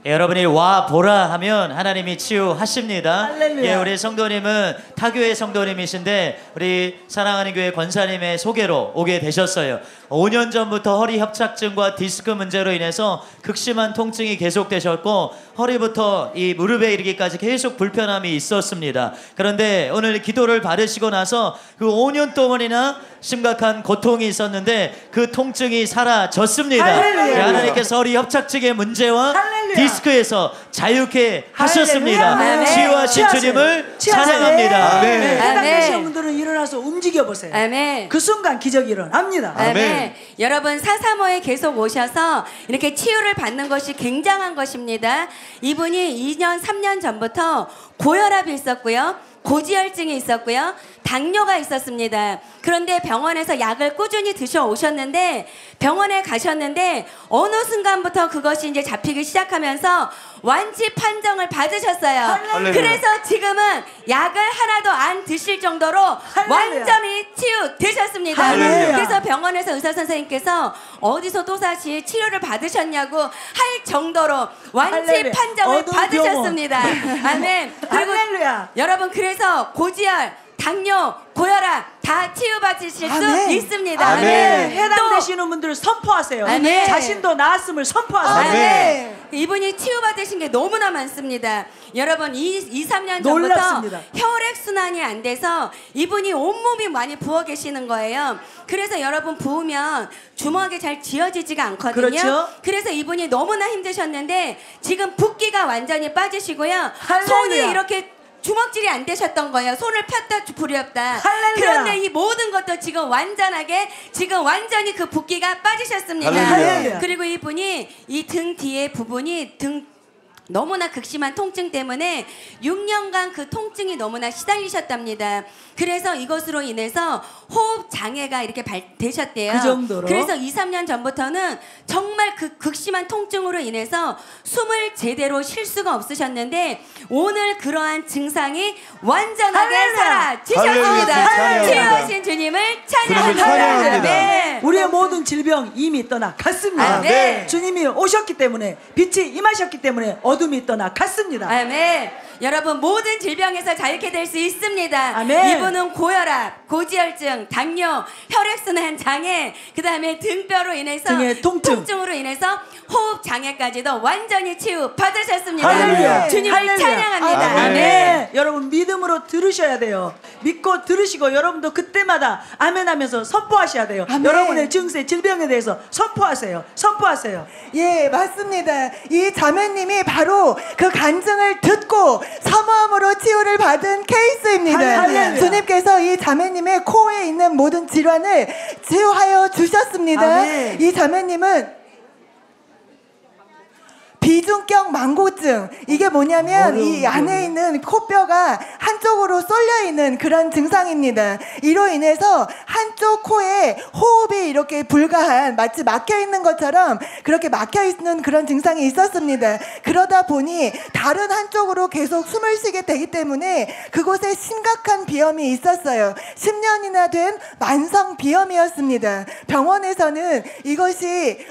예, 여러분이 와 보라 하면 하나님이 치유하십니다. 할렐루야. 예, 우리 성도님은 타교회 성도님이신데 우리 사랑하는 교회 권사님의 소개로 오게 되셨어요. 5년 전부터 허리 협착증과 디스크 문제로 인해서 극심한 통증이 계속되셨고 허리부터 이 무릎에 이르기까지 계속 불편함이 있었습니다. 그런데 오늘 기도를 받으시고 나서 그 5년 동안이나 심각한 고통이 있었는데 그 통증이 사라졌습니다. 할렐루야. 예, 하나님께서 허리 협착증의 문제와 할렐루야. 디스크에서 자유케 하셨습니다. 할렐루야. 치유하신 치유하세요. 주님을 치유하세요. 찬양합니다. 아멘. 해당되시는 분들은 일어나서 움직여 보세요. 아멘. 그 순간 기적이 일어납니다. 아멘. 여러분 435에 계속 오셔서 이렇게 치유를 받는 것이 굉장한 것입니다. 이분이 2년 3년 전부터 고혈압이 있었고요. 고지혈증이 있었고요. 당뇨가 있었습니다. 그런데 병원에서 약을 꾸준히 드셔 오셨는데 병원에 가셨는데 어느 순간부터 그것이 이제 잡히기 시작하면서 완치 판정을 받으셨어요. 할렐루야. 그래서 지금은 약을 하나도 안 드실 정도로 할렐루야. 완전히 치유되셨습니다. 할렐루야. 그래서 병원에서 의사 선생님께서 어디서 또다시 치료를 받으셨냐고 할 정도로 완치 할렐루야. 판정을 어두운 받으셨습니다. 아멘. 그리고 할렐루야. 여러분 그래서 고지혈, 당뇨, 고혈압 다 치유받으실 수 아멘. 있습니다. 아멘. 네, 또 해당되시는 분들 선포하세요. 아멘. 자신도 나았음을 선포하세요. 아멘. 이분이 치유받으신 게 너무나 많습니다. 여러분 2-3년 전부터 놀랍습니다. 혈액순환이 안 돼서 이분이 온몸이 많이 부어 계시는 거예요. 그래서 여러분 부으면 주먹이 잘 쥐어지지가 않거든요. 그렇죠. 그래서 이분이 너무나 힘드셨는데 지금 붓기가 완전히 빠지시고요. 할렐루야. 손이 이렇게 주먹질이 안 되셨던 거예요. 손을 폈다 부렸다. 할렐루야. 그런데 이 모든 것도 지금 완전하게 지금 완전히 그 붓기가 빠지셨습니다. 할렐루야. 그리고 이분이 이 등 뒤에 부분이 너무나 극심한 통증 때문에 6년간 그 통증이 너무나 시달리셨답니다. 그래서 이것으로 인해서 호흡 장애가 이렇게 되셨대요. 그 정도로? 그래서 2-3년 전부터는 정말 그 극심한 통증으로 인해서 숨을 제대로 쉴 수가 없으셨는데 오늘 그러한 증상이 완전하게 할렐루야. 사라지셨습니다. 할렐루야. 치유하신 주님을 찬양합니다. 찬양합니다. 네. 우리의 모든 질병 이미 떠나갔습니다. 아멘. 주님이 오셨기 때문에 빛이 임하셨기 때문에 어둠이 떠나갔습니다. 아멘. 여러분 모든 질병에서 자유케 될 수 있습니다. 아멘. 이분은 고혈압, 고지혈증, 당뇨, 혈액순환 장애, 그 다음에 등뼈로 인해서 등의 통증으로 인해서 호흡 장애까지도 완전히 치유 받으셨습니다. 할렐루야. 주님을 할렐루야. 찬양합니다. 아멘. 아멘. 여러분 믿음으로 들으셔야 돼요. 믿고 들으시고 여러분도 그때마다 아멘하면서 선포하셔야 돼요. 아멘. 여러분의 증세, 질병에 대해서 선포하세요. 선포하세요. 예, 맞습니다. 이 자매님이 바로 그 간증을 듣고 사모함으로 치유를 받은 케이스입니다. 할렐루야. 주님께서 이 자매님의 코에 있는 모든 질환을 치유하여 주셨습니다. 아멘. 이 자매님은 비중격 망고증, 이게 뭐냐면 이 안에 있는 코뼈가 한쪽으로 쏠려 있는 그런 증상입니다. 이로 인해서 한쪽 코에 호흡이 이렇게 불가한, 마치 막혀 있는 것처럼 그렇게 막혀 있는 그런 증상이 있었습니다. 그러다 보니 다른 한쪽으로 계속 숨을 쉬게 되기 때문에 그곳에 심각한 비염이 있었어요. 10년이나 된 만성 비염이었습니다. 병원에서는 이것이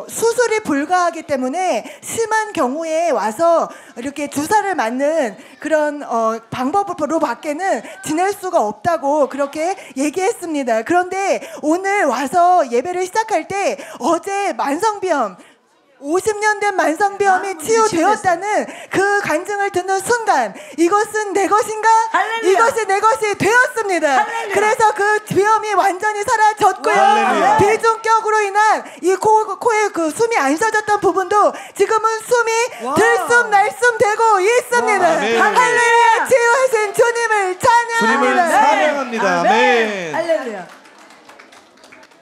수술이 불가하기 때문에 심한 경우에 와서 이렇게 주사를 맞는 그런 방법으로 밖에는 지낼 수가 없다고 그렇게 얘기했습니다. 그런데 오늘 와서 예배를 시작할 때 어제 만성비염 50년 된 만성비염이 치유되었다는 그 간증을 듣는 순간 이것은 내 것인가? 할렐루야. 이것이 내 것이 되었습니다. 할렐루야. 그래서 그 비염이 완전히 사라졌고요. 할렐루야. 비중격으로 인한 이 코에 그 숨이 안 쉬어졌던 부분도 지금은 숨이 와. 들숨 날숨 되고 있습니다. 와, 아멘. 할렐루야. 치유하신 주님을 찬양합니다. 주님을 찬양합니다. 아멘. 할렐루야.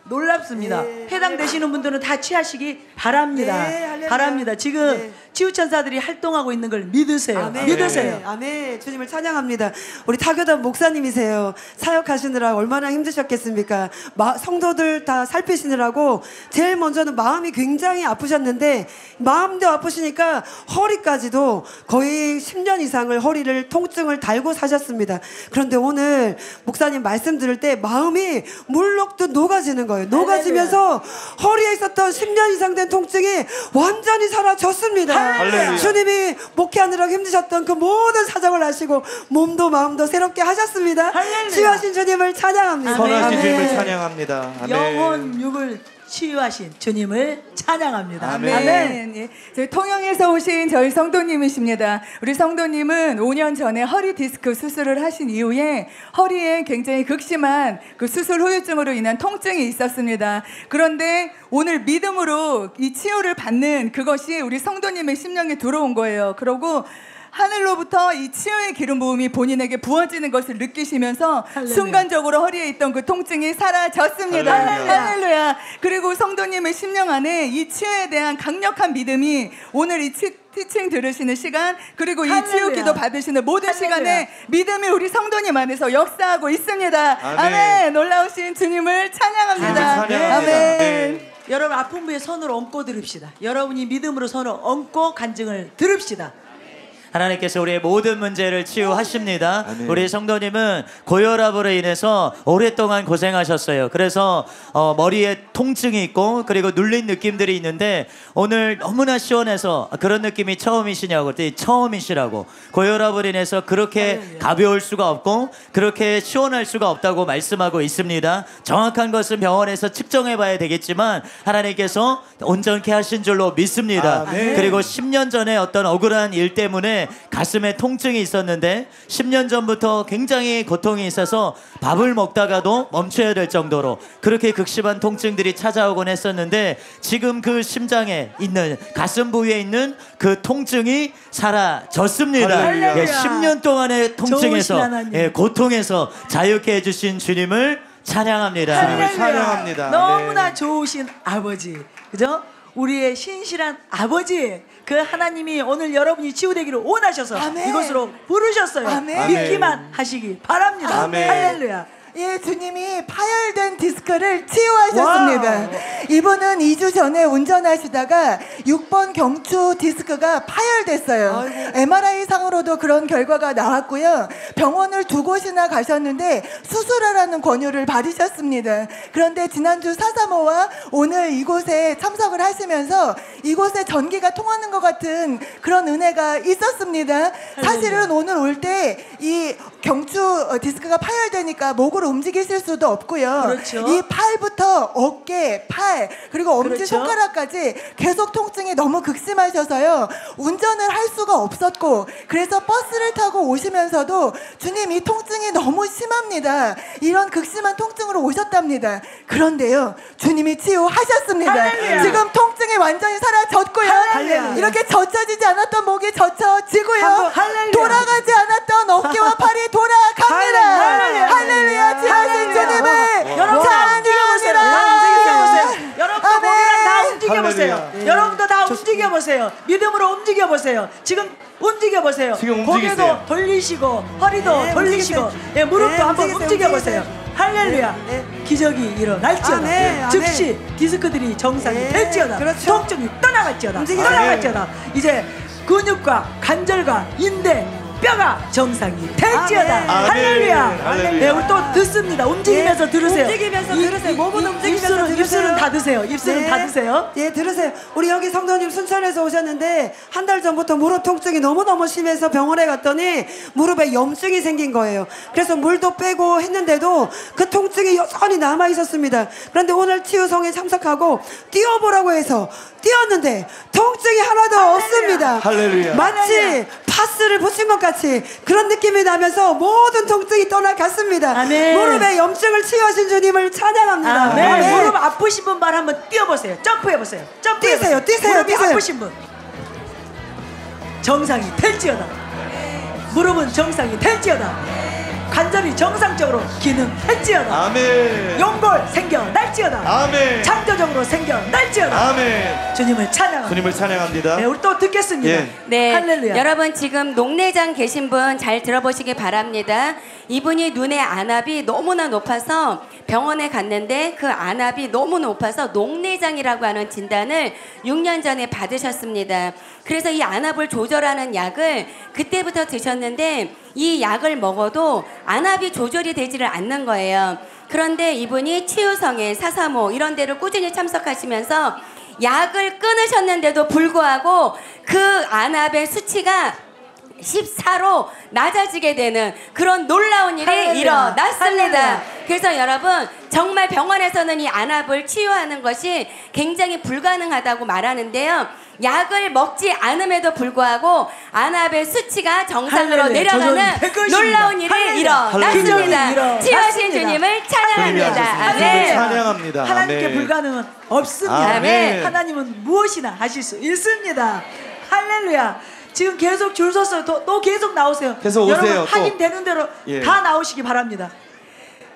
놀랍습니다. 놀랍습니다. 해당되시는 분들은 다 취하시기 바랍니다. 네, 할렐루야. 바랍니다. 지금 네. 치유천사들이 활동하고 있는 걸 믿으세요. 아멘. 믿으세요. 아멘. 주님을 찬양합니다. 우리 타교단 목사님이세요. 사역하시느라 얼마나 힘드셨겠습니까? 성도들 다 살피시느라고 제일 먼저는 마음이 굉장히 아프셨는데 마음도 아프시니까 허리까지도 거의 10년 이상을 허리를 통증을 달고 사셨습니다. 그런데 오늘 목사님 말씀 들을 때 마음이 물록도 녹아지는 거예요. 녹아지면서 허리에 있었던 10년 이상 된 통증이 완전히 사라졌습니다. 할렐루야. 주님이 목회하느라 힘드셨던 그 모든 사정을 아시고 몸도 마음도 새롭게 하셨습니다. 할렐루야. 치유하신 주님을 찬양합니다. 선하신 아멘. 주님을 찬양합니다. 아멘. 영혼 육을 치유하신 주님을 찬양합니다. 아멘. 아멘. 예. 저희 통영에서 오신 저희 성도님이십니다. 우리 성도님은 5년 전에 허리 디스크 수술을 하신 이후에 허리에 굉장히 극심한 그 수술 후유증으로 인한 통증이 있었습니다. 그런데 오늘 믿음으로 이 치유를 받는 그것이 우리 성도님의 심령에 들어온 거예요. 그러고 하늘로부터 이 치유의 기름 부음이 본인에게 부어지는 것을 느끼시면서 할렐루야. 순간적으로 허리에 있던 그 통증이 사라졌습니다. 할렐루야. 할렐루야. 그리고 성도님의 심령 안에 이 치유에 대한 강력한 믿음이 오늘 이 티칭 들으시는 시간 그리고 이 할렐루야. 치유 기도 받으시는 모든 할렐루야. 시간에 믿음이 우리 성도님 안에서 역사하고 있습니다. 아멘. 아멘. 놀라우신 주님을 찬양합니다. 찬양합니다. 아멘. 네. 여러분 아픈 부에 손을 얹고 들읍시다. 여러분이 믿음으로 손을 얹고 간증을 들읍시다. 하나님께서 우리의 모든 문제를 치유하십니다. 아멘. 우리 성도님은 고혈압으로 인해서 오랫동안 고생하셨어요. 그래서 머리에 통증이 있고 그리고 눌린 느낌들이 있는데 오늘 너무나 시원해서 그런 느낌이 처음이시냐고 그랬더니 처음이시라고. 고혈압으로 인해서 그렇게 가벼울 수가 없고 그렇게 시원할 수가 없다고 말씀하고 있습니다. 정확한 것은 병원에서 측정해 봐야 되겠지만 하나님께서 온전케 하신 줄로 믿습니다. 아멘. 그리고 10년 전에 어떤 억울한 일 때문에 가슴에 통증이 있었는데 10년 전부터 굉장히 고통이 있어서 밥을 먹다가도 멈춰야 될 정도로 그렇게 극심한 통증들이 찾아오곤 했었는데 지금 그 심장에 있는 가슴 부위에 있는 그 통증이 사라졌습니다. 할렐루야. 예, 10년 동안의 좋으신 통증에서 하나님. 예, 고통에서 자유케 해주신 주님을 찬양합니다. 주님을 찬양합니다. 너무나 네. 좋으신 아버지, 그죠? 우리의 신실한 아버지, 그 하나님이 오늘 여러분이 치유되기를 원하셔서 아멘. 이곳으로 부르셨어요. 아멘. 믿기만 하시기 바랍니다. 아멘. 할렐루야. 예, 주님이 파열된 디스크를 치유하셨습니다. 이분은 2주 전에 운전하시다가 6번 경추 디스크가 파열됐어요. MRI 상으로도 그런 결과가 나왔고요. 병원을 2곳이나 가셨는데 수술하라는 권유를 받으셨습니다. 그런데 지난주 435와 오늘 이곳에 참석을 하시면서 이곳에 전기가 통하는 것 같은 그런 은혜가 있었습니다. 사실은 오늘 올 때 이 경추 디스크가 파열되니까 목으로 움직이실 수도 없고요. 그렇죠. 이 팔부터 어깨, 팔, 그리고 엄지 그렇죠. 손가락까지 계속 통증이 너무 극심하셔서요. 운전을 할 수가 없었고 그래서 버스를 타고 오시면서도 주님 이 통증이 너무 심합니다. 이런 극심한 통증으로 오셨답니다. 그런데요. 주님이 치유하셨습니다. 할렐루야. 지금 통증이 완전히 사라졌고요. 할렐루야. 이렇게 젖혀지지 않았던 목이 젖혀지고요. 할렐루야. 돌아가지 않았던 어깨와 팔이 돌아갑니다. 할렐루야. 할렐루야. 지하신 주님을 여러분 다 움직여보세요. 찬양합니다. 여러분도 아멘. 몸이랑 다 움직여보세요. 할렐루야. 여러분도 다 움직여보세요. 믿음으로 움직여보세요. 지금 움직여보세요. 지금 고개도 움직이세요. 돌리시고 허리도 네, 돌리시고 움직이세요. 예, 무릎도 네, 한번 움직이세요, 움직여보세요. 움직이세요. 할렐루야. 네. 기적이 일어날지어다. 아멘, 아멘. 즉시 디스크들이 정상이 네, 될지어다. 그렇죠. 통증이 떠나갈지어다. 움직이세요. 떠나갈지어다. 이제 근육과 관절과 인대 뼈가 정상이 될지어다. 아멘. 할렐루야. 할렐루야. 네, 우리 또 듣습니다. 움직이면서 네, 들으세요. 움직이면서 들으세요. 몸은 움직이면서 들으세요. 입술은 다 드세요. 입술은 네. 다 드세요. 예, 들으세요. 우리 여기 성도님 순천에서 오셨는데 한 달 전부터 무릎 통증이 너무너무 심해서 병원에 갔더니 무릎에 염증이 생긴 거예요. 그래서 물도 빼고 했는데도 그 통증이 여전히 남아 있었습니다. 그런데 오늘 치유성에 참석하고 뛰어보라고 해서 뛰었는데 통증이 하나도 없습니다. 할렐루야. 마치 파스를 붙인 것 같이 그런 느낌이 나면서 모든 통증이 떠나갔습니다. 아멘. 무릎에 염증을 치유하신 주님을 찬양합니다. 아멘. 아멘. 무릎 아프신 분 말 한번 뛰어보세요. 점프해보세요. 점프해보세요. 뛰세요. 무릎이 뛰세요. 아프신 분 정상이 될지어다. 무릎은 정상이 될지어다. 관절이 정상적으로 기능할지어다. 아멘. 용골 생겨날지어다. 아멘. 창조적으로 생겨날지어다. 아멘. 주님을 찬양합니다. 주님을 찬양합니다. 네, 우리 또 듣겠습니다. 예. 네, 할렐루야. 여러분 지금 녹내장 계신 분 잘 들어보시기 바랍니다. 이분이 눈의 안압이 너무나 높아서 병원에 갔는데 그 안압이 너무 높아서 녹내장이라고 하는 진단을 6년 전에 받으셨습니다. 그래서 이 안압을 조절하는 약을 그때부터 드셨는데 이 약을 먹어도 안압이 조절이 되지를 않는 거예요. 그런데 이분이 치유성에 사사모 이런 데를 꾸준히 참석하시면서 약을 끊으셨는데도 불구하고 그 안압의 수치가 14로 낮아지게 되는 그런 놀라운 일이 할렐루야. 일어났습니다. 할렐루야. 그래서 여러분 정말 병원에서는 이 안압을 치유하는 것이 굉장히 불가능하다고 말하는데요. 약을 먹지 않음에도 불구하고 안압의 수치가 정상으로 할렐루야. 내려가는 될 것입니다. 놀라운 일이 할렐루야. 일어났습니다. 할렐루야. 치유하신 주님을 찬양합니다. 주님을 아멘. 찬양합니다. 하나님께 아멘. 불가능은 없습니다. 아멘. 하나님은 무엇이나 하실 수 있습니다. 할렐루야. 지금 계속 줄 섰어요. 또 계속 나오세요. 계속 오세요, 여러분 또. 확인되는 대로 예. 다 나오시기 바랍니다.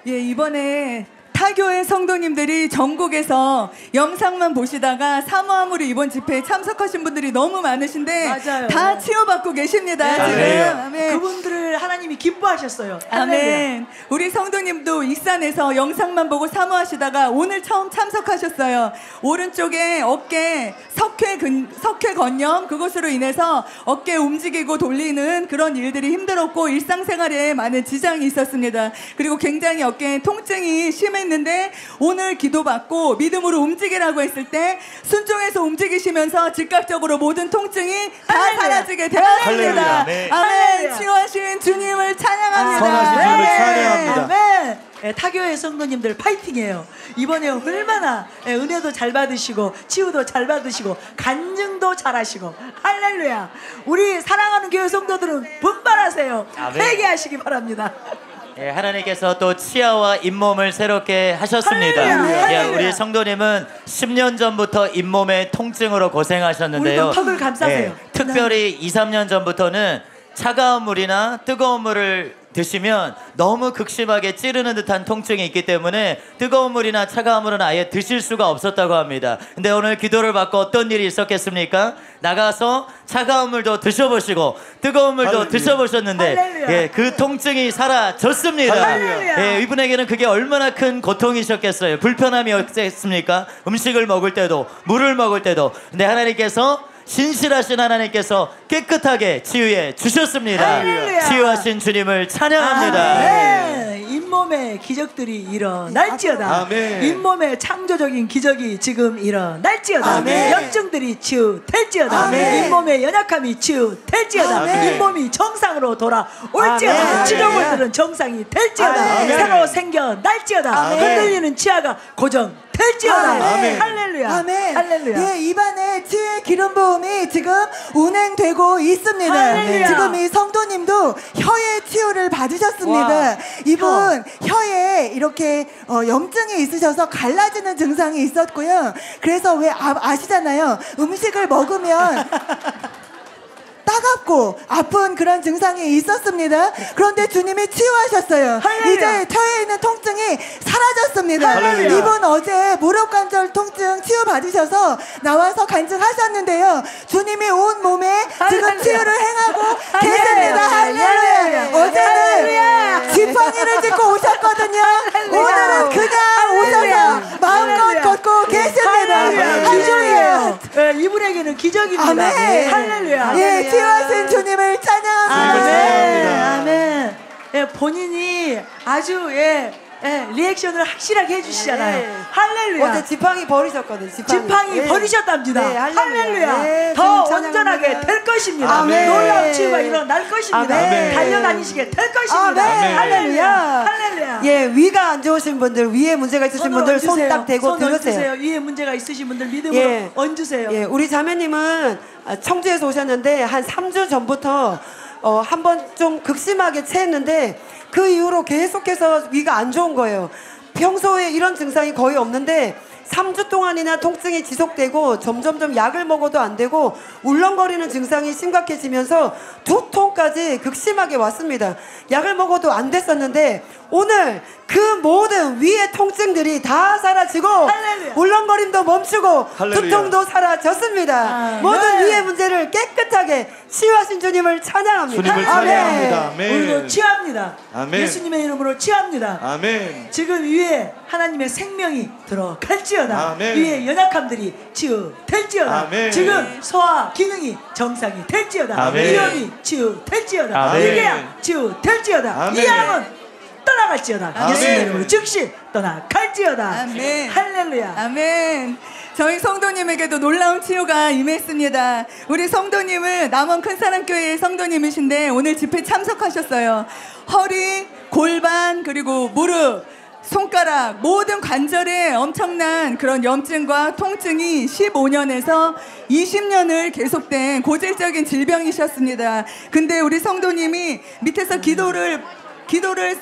예, 이번에 타교회 성도님들이 전국에서 영상만 보시다가 사모함으로 이번 집회에 참석하신 분들이 너무 많으신데 맞아요. 다 치유받고 계십니다. 네. 지금. 아멘. 그분들을 하나님이 기뻐하셨어요. 할렐루야. 아멘. 우리 성도님도 익산에서 영상만 보고 사모하시다가 오늘 처음 참석하셨어요. 오른쪽에 어깨 석회 건염 그것으로 인해서 어깨 움직이고 돌리는 그런 일들이 힘들었고 일상생활에 많은 지장이 있었습니다. 그리고 굉장히 어깨에 통증이 심했는데 오늘 기도받고 믿음으로 움직이라고 했을 때 순종해서 움직이시면서 즉각적으로 모든 통증이 다 할렐루야. 사라지게 되었습니다. 할렐루야. 네. 아멘. 할렐루야. 치유하신 주님을 찬양합니다. 선하신 주님을 찬양합니다. 아멘. 예, 타교회 성도님들 파이팅이에요. 이번에 얼마나 은혜도 잘 받으시고 치유도 잘 받으시고 간증도 잘 하시고 할렐루야. 우리 사랑하는 교회 성도들은 분발하세요. 아멘. 회개하시기 바랍니다. 예, 하나님께서 또 치아와 잇몸을 새롭게 하셨습니다. 할렐루야. 예, 할렐루야. 우리 성도님은 10년 전부터 잇몸의 통증으로 고생하셨는데요. 우리도 턱을 감싸세요. 특별히 2, 3년 전부터는 차가운 물이나 뜨거운 물을 드시면 너무 극심하게 찌르는 듯한 통증이 있기 때문에 뜨거운 물이나 차가운 물은 아예 드실 수가 없었다고 합니다. 근데 오늘 기도를 받고 어떤 일이 있었겠습니까? 나가서 차가운 물도 드셔보시고 뜨거운 물도 할렐루야. 드셔보셨는데 할렐루야. 예, 그 통증이 사라졌습니다. 할렐루야. 예, 이분에게는 그게 얼마나 큰 고통이셨겠어요. 불편함이 없겠습니까? 음식을 먹을 때도 물을 먹을 때도. 근데 하나님께서 신실하신 하나님께서 깨끗하게 치유해 주셨습니다. 할렐루야. 치유하신 주님을 찬양합니다. 아멘. 잇몸의 기적들이 일어날지어다. 아멘. 잇몸의 창조적인 기적이 지금 일어날지어다. 아멘. 염증들이 치유될지어다. 아멘. 잇몸의 연약함이 치유될지어다. 아멘. 잇몸이 정상으로 돌아올지어다. 아멘. 치료물들은 정상이 될지어다. 아멘. 새로 생겨날지어다. 아멘. 흔들리는 치아가 고정될지어다. 아멘. 할렐루야. 아멘. 할렐루야. 예, 입안에 치유의 기름 부음이 지금 운행되고 있습니다. 할렐루야. 지금 이 성도님도 혀의 치유를 받으셨습니다. 와. 이분 혀에 이렇게 염증이 있으셔서 갈라지는 증상이 있었고요. 그래서 왜 아시잖아요. 음식을 먹으면 따갑고 아픈 그런 증상이 있었습니다. 그런데 주님이 치유하셨어요. 할렐루야. 이제 혀에 있는 통증이 사라졌습니다. 할렐루야. 이분 어제 무릎 관절 통증 치유 받으셔서 나와서 간증하셨는데요. 주님이 온 몸에 지금 할렐루야. 치유를 행하고 할렐루야. 계십니다. 할렐루야. 할렐루야. 어제는 할렐루야. 지팡이를 짚고 오셨거든요. 오늘은 그냥 오셔서 마음껏 할렐루야. 걷고 계십니다. 할렐루야. 기적이에요. 예, 이분에게는 기적입니다. 아멘. 할렐루야. 예, 치유하신 주님을 찬양합니다. 아멘. 아멘. 예, 본인이 아주 리액션을 확실하게 해주시잖아요. 네. 할렐루야. 어제 지팡이 버리셨거든요. 지팡이 네. 버리셨답니다. 네, 할렐루야. 네, 더 주님 온전하게 찬양합니다. 될 것입니다. 아멘. 놀라운 치유가 일어날 것입니다. 아멘. 달려다니시게 될 것입니다. 아멘. 할렐루야. 할렐루야. 예, 위가 안 좋으신 분들, 위에 문제가 있으신 손을 분들 손 얹으세요. 딱 대고 손 들으세요. 얹으세요. 위에 문제가 있으신 분들 믿음으로 예. 얹으세요. 예, 우리 자매님은 청주에서 오셨는데 한 3주 전부터 한번 좀 극심하게 체했는데 그 이후로 계속해서 위가 안 좋은 거예요. 평소에 이런 증상이 거의 없는데 3주 동안이나 통증이 지속되고 점점점 약을 먹어도 안 되고 울렁거리는 증상이 심각해지면서 두통까지 극심하게 왔습니다. 약을 먹어도 안 됐었는데 오늘 그 모든 위의 통증들이 다 사라지고 할렐루야. 울렁거림도 멈추고 할렐루야. 두통도 사라졌습니다. 모든 위의 문제를 깨끗하게 치유하신 주님을 찬양합니다. 주님을 찬양합니다. 아멘. 오늘도 취합니다. 아멘. 예수님의 이름으로 취합니다. 아멘. 지금 위에 하나님의 생명이 들어갈지어다. 아멘. 위에 연약함들이 치유될지어다. 아멘. 지금 소화 기능이 정상이 될지어다. 아멘. 위험이 치유될지어다. 아멘. 위궤양 치유될지어다. 아멘. 이 양은 떠나갈지어다. 아멘. 예수님의 이름으로 즉시 떠나갈지어다. 아멘. 할렐루야. 아멘. 저희 성도님에게도 놀라운 치유가 임했습니다. 우리 성도님은 남원 큰사랑교회의 성도님이신데 오늘 집회 참석하셨어요. 허리, 골반, 그리고 무릎, 손가락, 모든 관절에 엄청난 그런 염증과 통증이 15년에서 20년을 계속된 고질적인 질병이셨습니다. 근데 우리 성도님이 밑에서 기도를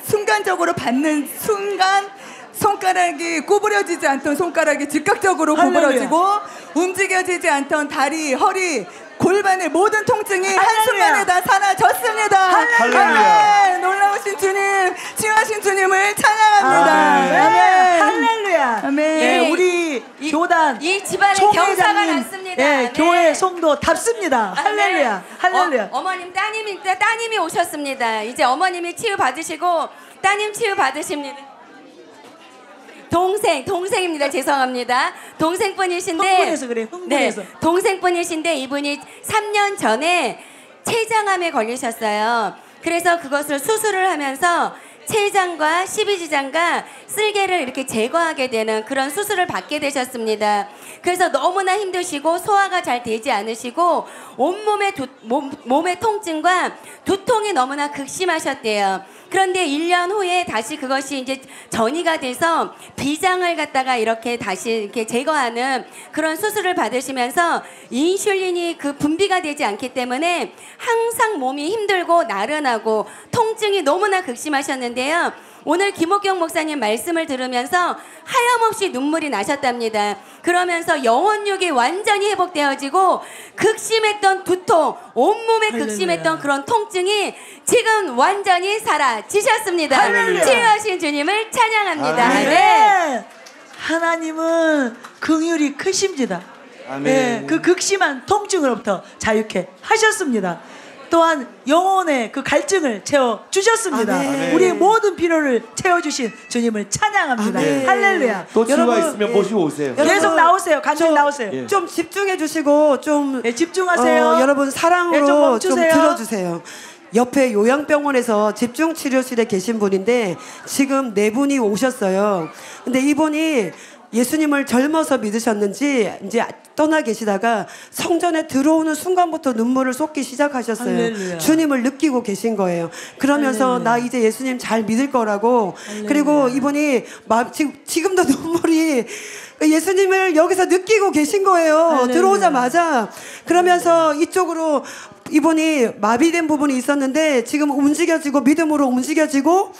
순간적으로 받는 순간 손가락이 구부려지지 않던 손가락이 즉각적으로 할렐루야. 구부러지고 움직여지지 않던 다리, 허리, 골반의 모든 통증이 한순간에 다 사라졌습니다. 할렐루야. 아멘. 놀라우신 주님, 치유하신 주님을 찬양합니다. 아멘. 할렐루야. 아멘. 네, 우리 교단 이 집안에 경사가 총회장님, 났습니다. 예, 네. 교회 성도답습니다. 할렐루야. 할렐루야. 어머님 따님이 오셨습니다. 이제 어머님이 치유 받으시고 따님 치유 받으십니다. 동생입니다. 죄송합니다. 동생분이신데 흥분해서 그래, 흥분해서. 네, 동생분이신데 이분이 3년 전에 췌장암에 걸리셨어요. 그래서 그것을 수술을 하면서 췌장과 십이지장과 쓸개를 이렇게 제거하게 되는 그런 수술을 받게 되셨습니다. 그래서 너무나 힘드시고 소화가 잘 되지 않으시고 온몸의 몸의 통증과 두통이 너무나 극심하셨대요. 그런데 1년 후에 다시 그것이 이제 전이가 돼서 비장을 갖다가 이렇게 다시 이렇게 제거하는 그런 수술을 받으시면서 인슐린이 그 분비가 되지 않기 때문에 항상 몸이 힘들고 나른하고 통증이 너무나 극심하셨는데요. 오늘 김옥경 목사님 말씀을 들으면서 하염없이 눈물이 나셨답니다. 그러면서 영혼육이 완전히 회복되어지고 극심했던 두통, 온몸에 극심했던 그런 통증이 지금 완전히 사라지셨습니다. 할렐루야. 치유하신 주님을 찬양합니다. 아멘. 네. 하나님은 긍휼이 크십니다. 아멘. 네, 그 극심한 통증으로부터 자유케 하셨습니다. 또한 영혼의 그 갈증을 채워 주셨습니다. 아멘. 우리의 모든 필요를 채워 주신 주님을 찬양합니다. 아멘. 할렐루야. 또 치유가 여러분, 있으면 예. 모시고 오세요. 여러분, 계속 나오세요. 간증 저- 나오세요. 예. 좀 집중해 주시고 좀 네, 집중하세요. 여러분 네, 좀 사랑으로 좀 멈추세요. 들어주세요. 옆에 요양병원에서 집중치료실에 계신 분인데 지금 4분이 오셨어요. 근데 이분이 예수님을 젊어서 믿으셨는지 이제 떠나 계시다가 성전에 들어오는 순간부터 눈물을 쏟기 시작하셨어요. 할렐루야. 주님을 느끼고 계신 거예요. 그러면서 할렐루야. 나 이제 예수님 잘 믿을 거라고. 그리고 이분이 지금도 눈물이 예수님을 여기서 느끼고 계신 거예요. 할렐루야. 들어오자마자. 그러면서 이쪽으로 이분이 마비된 부분이 있었는데 지금 움직여지고 믿음으로 움직여지고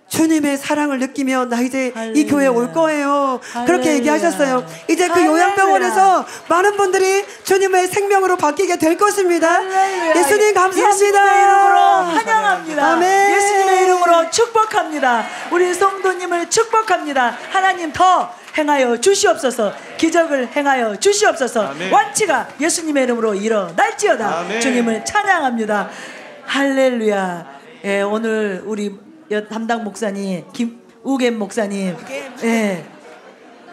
주님의 사랑을 느끼며 나 이제 이 할렐루야. 교회에 올 거예요. 그렇게 할렐루야. 얘기하셨어요. 이제 그 할렐루야. 요양병원에서 많은 분들이 주님의 생명으로 바뀌게 될 것입니다. 할렐루야. 예수님 감사합니다. 예수님의 이름으로 환영합니다. 아멘. 예수님의 이름으로 축복합니다. 우리 성도님을 축복합니다. 하나님 더 행하여 주시옵소서. 기적을 행하여 주시옵소서. 아멘. 완치가 예수님의 이름으로 일어날지어다. 아멘. 주님을 찬양합니다. 할렐루야. 예, 오늘 우리 담당 목사님 김우겸 목사님, 예,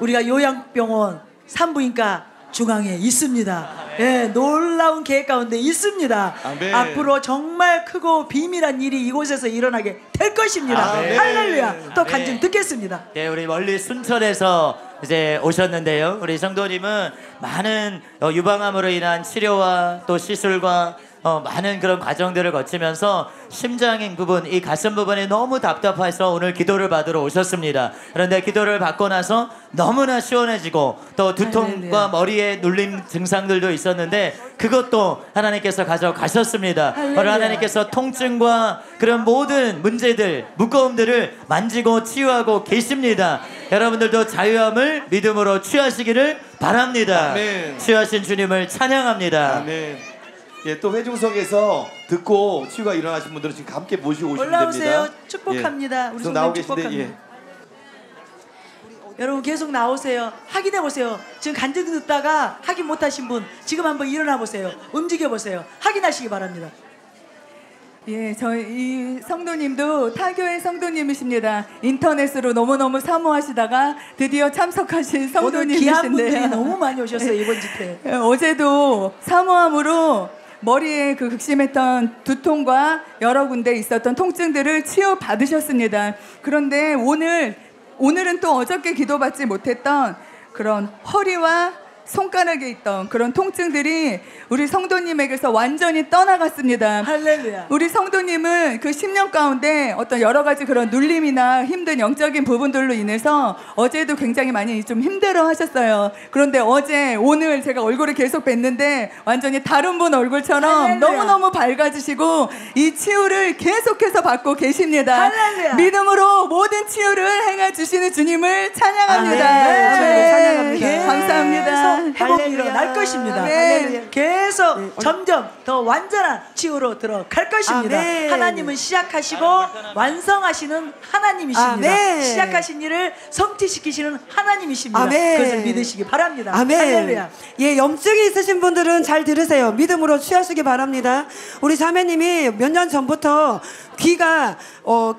우리가 요양병원 산부인과 중앙에 있습니다. 예, 놀라운 계획 가운데 있습니다. 아멘. 앞으로 정말 크고 비밀한 일이 이곳에서 일어나게 될 것입니다. 아멘. 할렐루야. 또 아멘. 간증 듣겠습니다. 네, 우리 멀리 순천에서 이제 오셨는데요. 우리 성도님은 많은 유방암으로 인한 치료와 또 시술과 많은 그런 과정들을 거치면서 심장인 부분, 이 가슴 부분이 너무 답답해서 오늘 기도를 받으러 오셨습니다. 그런데 기도를 받고 나서 너무나 시원해지고 또 두통과 머리에 눌림 증상들도 있었는데 그것도 하나님께서 가져가셨습니다. 오늘 하나님께서 통증과 그런 모든 문제들, 무거움들을 만지고 치유하고 계십니다. 여러분들도 자유함을 믿음으로 취하시기를 바랍니다. 아멘. 취하신 주님을 찬양합니다. 아멘. 예, 또 회중석에서 듣고 치유가 일어나신 분들은 지금 함께 모시고 오시면 올라오세요. 됩니다. 축복합니다. 우리 또 성도님 나오 계신데 축복합니다. 예. 여러분 계속 나오세요. 확인해 보세요. 지금 간증 듣다가 확인 못하신 분 지금 한번 일어나 보세요. 움직여 보세요. 확인하시기 바랍니다. 예, 저희 이 성도님도 타교의 성도님이십니다. 인터넷으로 너무너무 사모하시다가 드디어 참석하신 오늘 귀한 분들이 성도님이신데요. 너무 많이 오셨어요. 이번 집회. 예, 어제도 사모함으로 머리에 그 극심했던 두통과 여러 군데 있었던 통증들을 치유받으셨습니다. 그런데 오늘은 또 어저께 기도받지 못했던 그런 허리와 손가락에 있던 그런 통증들이 우리 성도님에게서 완전히 떠나갔습니다. 할렐루야. 우리 성도님은 그 10년 가운데 어떤 여러 가지 그런 눌림이나 힘든 영적인 부분들로 인해서 어제도 굉장히 많이 좀 힘들어 하셨어요. 그런데 오늘 제가 얼굴을 계속 뵀는데 완전히 다른 분 얼굴처럼 할렐루야. 너무너무 밝아지시고 이 치유를 계속해서 받고 계십니다. 할렐루야. 믿음으로 모든 치유를 행해 주시는 주님을 찬양합니다. 아멘. 찬양합니다. 네. 감사합니다. 회복이 할렐루야. 일어날 것입니다. 아멘. 계속 점점 더 완전한 치유로 들어갈 것입니다. 아멘. 하나님은 시작하시고 완성하시는 하나님이십니다. 아멘. 시작하신 일을 성취시키시는 하나님이십니다. 아멘. 그것을 믿으시기 바랍니다. 아멘. 할렐루야. 예, 염증이 있으신 분들은 잘 들으세요. 믿음으로 취하시기 바랍니다. 우리 자매님이 몇 년 전부터 귀가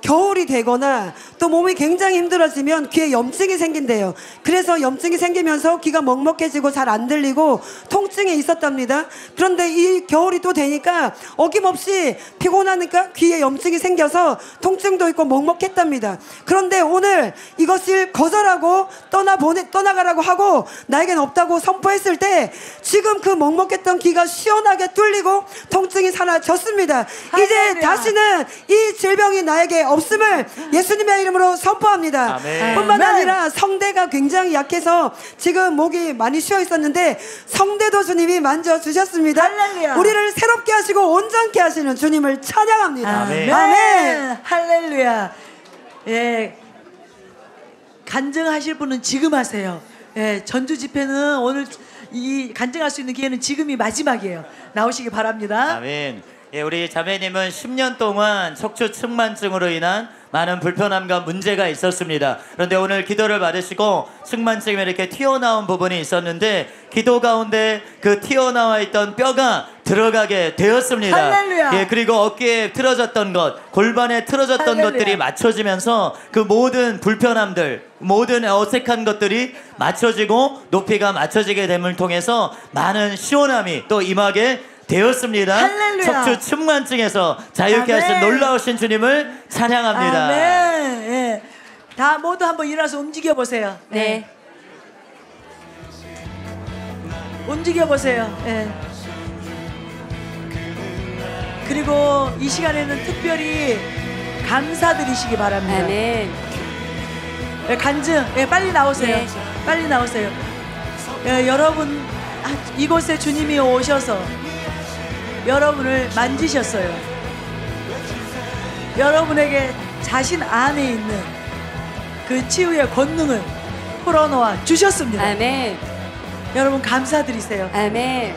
겨울이 되거나 또 몸이 굉장히 힘들어지면 귀에 염증이 생긴대요. 그래서 염증이 생기면서 귀가 먹먹해지고 잘 안 들리고 통증이 있었답니다. 그런데 이 겨울이 또 되니까 어김없이 피곤하니까 귀에 염증이 생겨서 통증도 있고 먹먹했답니다. 그런데 오늘 이것을 거절하고 떠나가라고 하고 나에겐 없다고 선포했을 때 지금 그 먹먹했던 귀가 시원하게 뚫리고 통증이 사라졌습니다. 이제 할렐루야. 다시는 이 질병이 나에게 없음을 예수님의 이름으로 선포합니다. 아멘. 뿐만 아멘. 아니라 성대가 굉장히 약해서 지금 목이 많이 쉬어 있었는데 성대도 주님이 만져주셨습니다. 할렐루야. 우리를 새롭게 하시고 온전케 하시는 주님을 찬양합니다. 아멘. 아멘. 할렐루야. 예. 간증하실 분은 지금 하세요. 예, 전주 집회는 오늘 이 간증할 수 있는 기회는 지금이 마지막이에요. 나오시기 바랍니다. 아멘. 예, 우리 자매님은 10년 동안 척추 측만증으로 인한 많은 불편함과 문제가 있었습니다. 그런데 오늘 기도를 받으시고 측만증이 이렇게 튀어나온 부분이 있었는데 기도 가운데 그 튀어나와 있던 뼈가 들어가게 되었습니다. 할렐루야. 예, 그리고 어깨에 틀어졌던 것, 골반에 틀어졌던 할렐루야. 것들이 맞춰지면서 그 모든 불편함들, 모든 어색한 것들이 맞춰지고 높이가 맞춰지게 됨을 통해서 많은 시원함이 또 임하게 되었습니다. 할렐루야. 척추 측만증에서 자유케 아멘. 하신 놀라우신 주님을 찬양합니다. 아멘. 예. 다 모두 한번 일어나서 움직여 보세요. 네. 움직여 보세요. 예. 그리고 이 시간에는 특별히 감사드리시기 바랍니다. 아멘. 예, 간증, 예, 빨리 나오세요. 네. 빨리 나오세요. 예, 여러분, 이곳에 주님이 오셔서 여러분을 만지셨어요. 여러분에게 자신 안에 있는 그 치유의 권능을 풀어놓아 주셨습니다. 아멘. 여러분 감사드리세요. 아멘.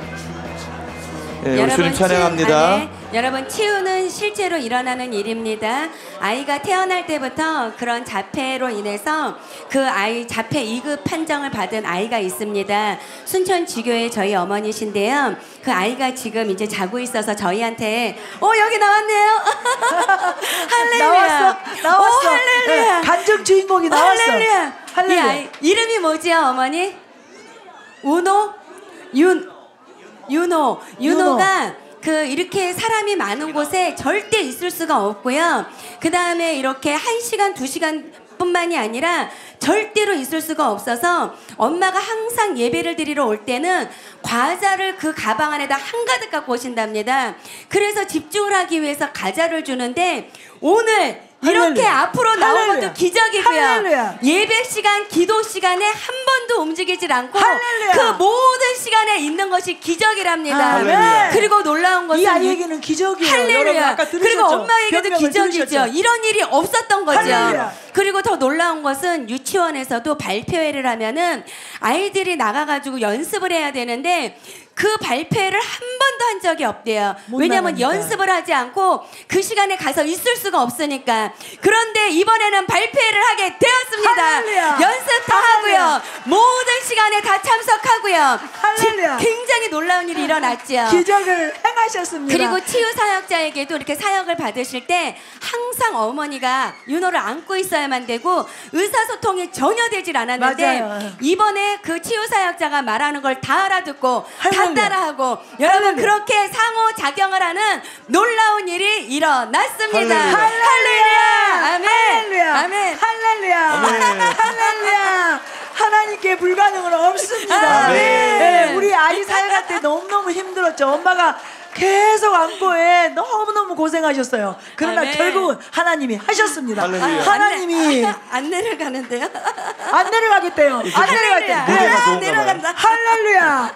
예, 우리 주님 찬양합니다. 여러분 치유는 실제로 일어나는 일입니다. 아이가 태어날 때부터 그런 자폐로 인해서 그 아이 자폐 2급 판정을 받은 아이가 있습니다. 순천지교의 저희 어머니신데요. 그 아이가 지금 이제 자고 있어서 저희한테 여기 나왔네요. 할렐루야. 나왔어. 할렐루야. 예, 간증 주인공이 나왔어. 할렐루야. 할렐루야. 이 아이 이름이 뭐지요, 어머니? 윤호가 그 이렇게 사람이 많은 곳에 절대 있을 수가 없고요. 그 다음에 이렇게 1시간, 2시간 뿐만이 아니라 절대로 있을 수가 없어서 엄마가 항상 예배를 드리러 올 때는 과자를 그 가방 안에다 한가득 갖고 오신답니다. 그래서 집중을 하기 위해서 과자를 주는데 오늘 이렇게 할렐루야. 앞으로 나온 할렐루야. 것도 기적이고요. 할렐루야. 예배 시간, 기도 시간에 한 번도 움직이질 않고 할렐루야. 그 모든 시간에 있는 것이 기적이랍니다. 할렐루야. 그리고 놀라운 것은 이 아이에게는 기적이에요. 여러분 할렐루야. 아까 들으셨죠? 그리고 엄마에게도 변명을 기적이죠. 들으셨죠? 이런 일이 없었던 거죠. 할렐루야. 그리고 더 놀라운 것은 유치원에서도 발표회를 하면은 아이들이 나가가지고 연습을 해야 되는데 그 발표회를 한 번도 한 적이 없대요. 못 왜냐하면 나가니까. 연습을 하지 않고 그 시간에 가서 있을 수가 없으니까. 그런데 이번에는 발표회를 하게 되었습니다. 할렐루야. 연습 다 할렐루야. 하고요. 모든 시간에 다 참석하고요. 할렐루야. 굉장히 놀라운 일이 일어났죠. 기적을 행하셨습니다. 그리고 치유 사역자에게도 이렇게 사역을 받으실 때 항상 어머니가 윤호를 안고 있어야만 되고 의사소통이 전혀 되질 않았는데 맞아요. 이번에 그 치유 사역자가 말하는 걸 다 알아듣고 다 할렐루야. 따라하고 여러분 할렐루야. 그렇게 상호작용을 하는 놀라운 일이 일어났습니다. 할렐루야. 아멘. 할렐루야. 아멘. 할렐루야. 할렐루야. 하나님께 불가능은 없습니다. 아멘. 네, 우리 아이 사역할 때 너무너무 힘들었죠. 엄마가 계속 안고에 너무너무 고생하셨어요. 그러나 아멘. 결국은 하나님이 하셨습니다. 할렐루야. 하나님이 안 내려가는데요. 안 내려가겠대요. 안 내려갈게요. 할렐루야. 내려간다. 할렐루야.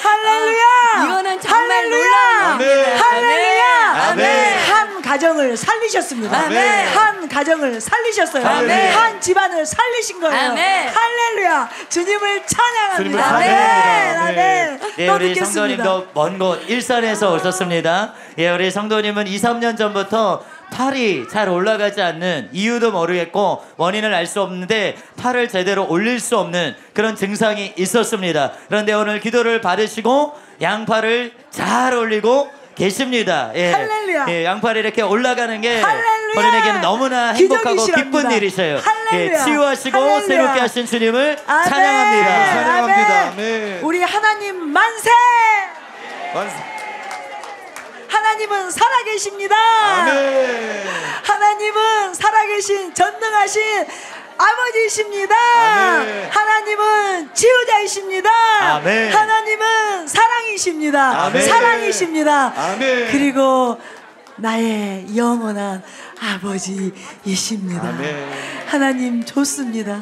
할렐루야. 이거는 정말 할렐루야. 놀라운 일입니다. 할렐루야. 아멘. 한 가정을 살리셨습니다. 아멘. 한 가정을 살리셨어요. 아멘. 한 집안을 살리신 거예요. 아멘. 할렐루야. 주님을 찬양합니다. 주님을 아멘. 찬양합니다. 아멘. 네, 또 우리 듣겠습니다. 성도님도 먼 곳 일산에서 오셨습니다. 예, 우리 성도님은 2, 3년 전부터 팔이 잘 올라가지 않는 이유도 모르겠고 원인을 알 수 없는데 팔을 제대로 올릴 수 없는 그런 증상이 있었습니다. 그런데 오늘 기도를 받으시고 양팔을 잘 올리고 계십니다. 예. 할렐루야. 예, 양팔이 이렇게 올라가는 게 할렐루야. 본인에게는 너무나 행복하고 기적이시랍니다. 기쁜 일이셔요. 할렐루야. 예, 치유하시고 할렐루야. 새롭게 하신 주님을 아멘. 찬양합니다. 찬양합니다. 아멘. 아멘. 우리 하나님 만세. 하나님은 살아계십니다. 아멘. 하나님은 살아계신 전능하신 아버지이십니다. 아멘. 하나님은 지우자이십니다. 아멘. 하나님은 사랑이십니다. 아멘. 사랑이십니다. 아멘. 그리고 나의 영원한 아버지이십니다. 아멘. 하나님 좋습니다.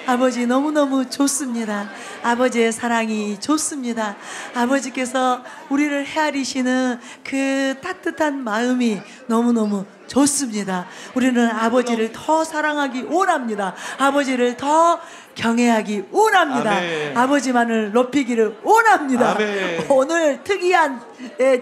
아버지 너무너무 좋습니다. 아버지의 사랑이 좋습니다. 아버지께서 우리를 헤아리시는 그 따뜻한 마음이 너무너무 좋습니다. 우리는 아버지를 더 사랑하기 원합니다. 아버지를 더 경외하기 원합니다. 아멘. 아버지만을 높이기를 원합니다. 아멘. 오늘 특이한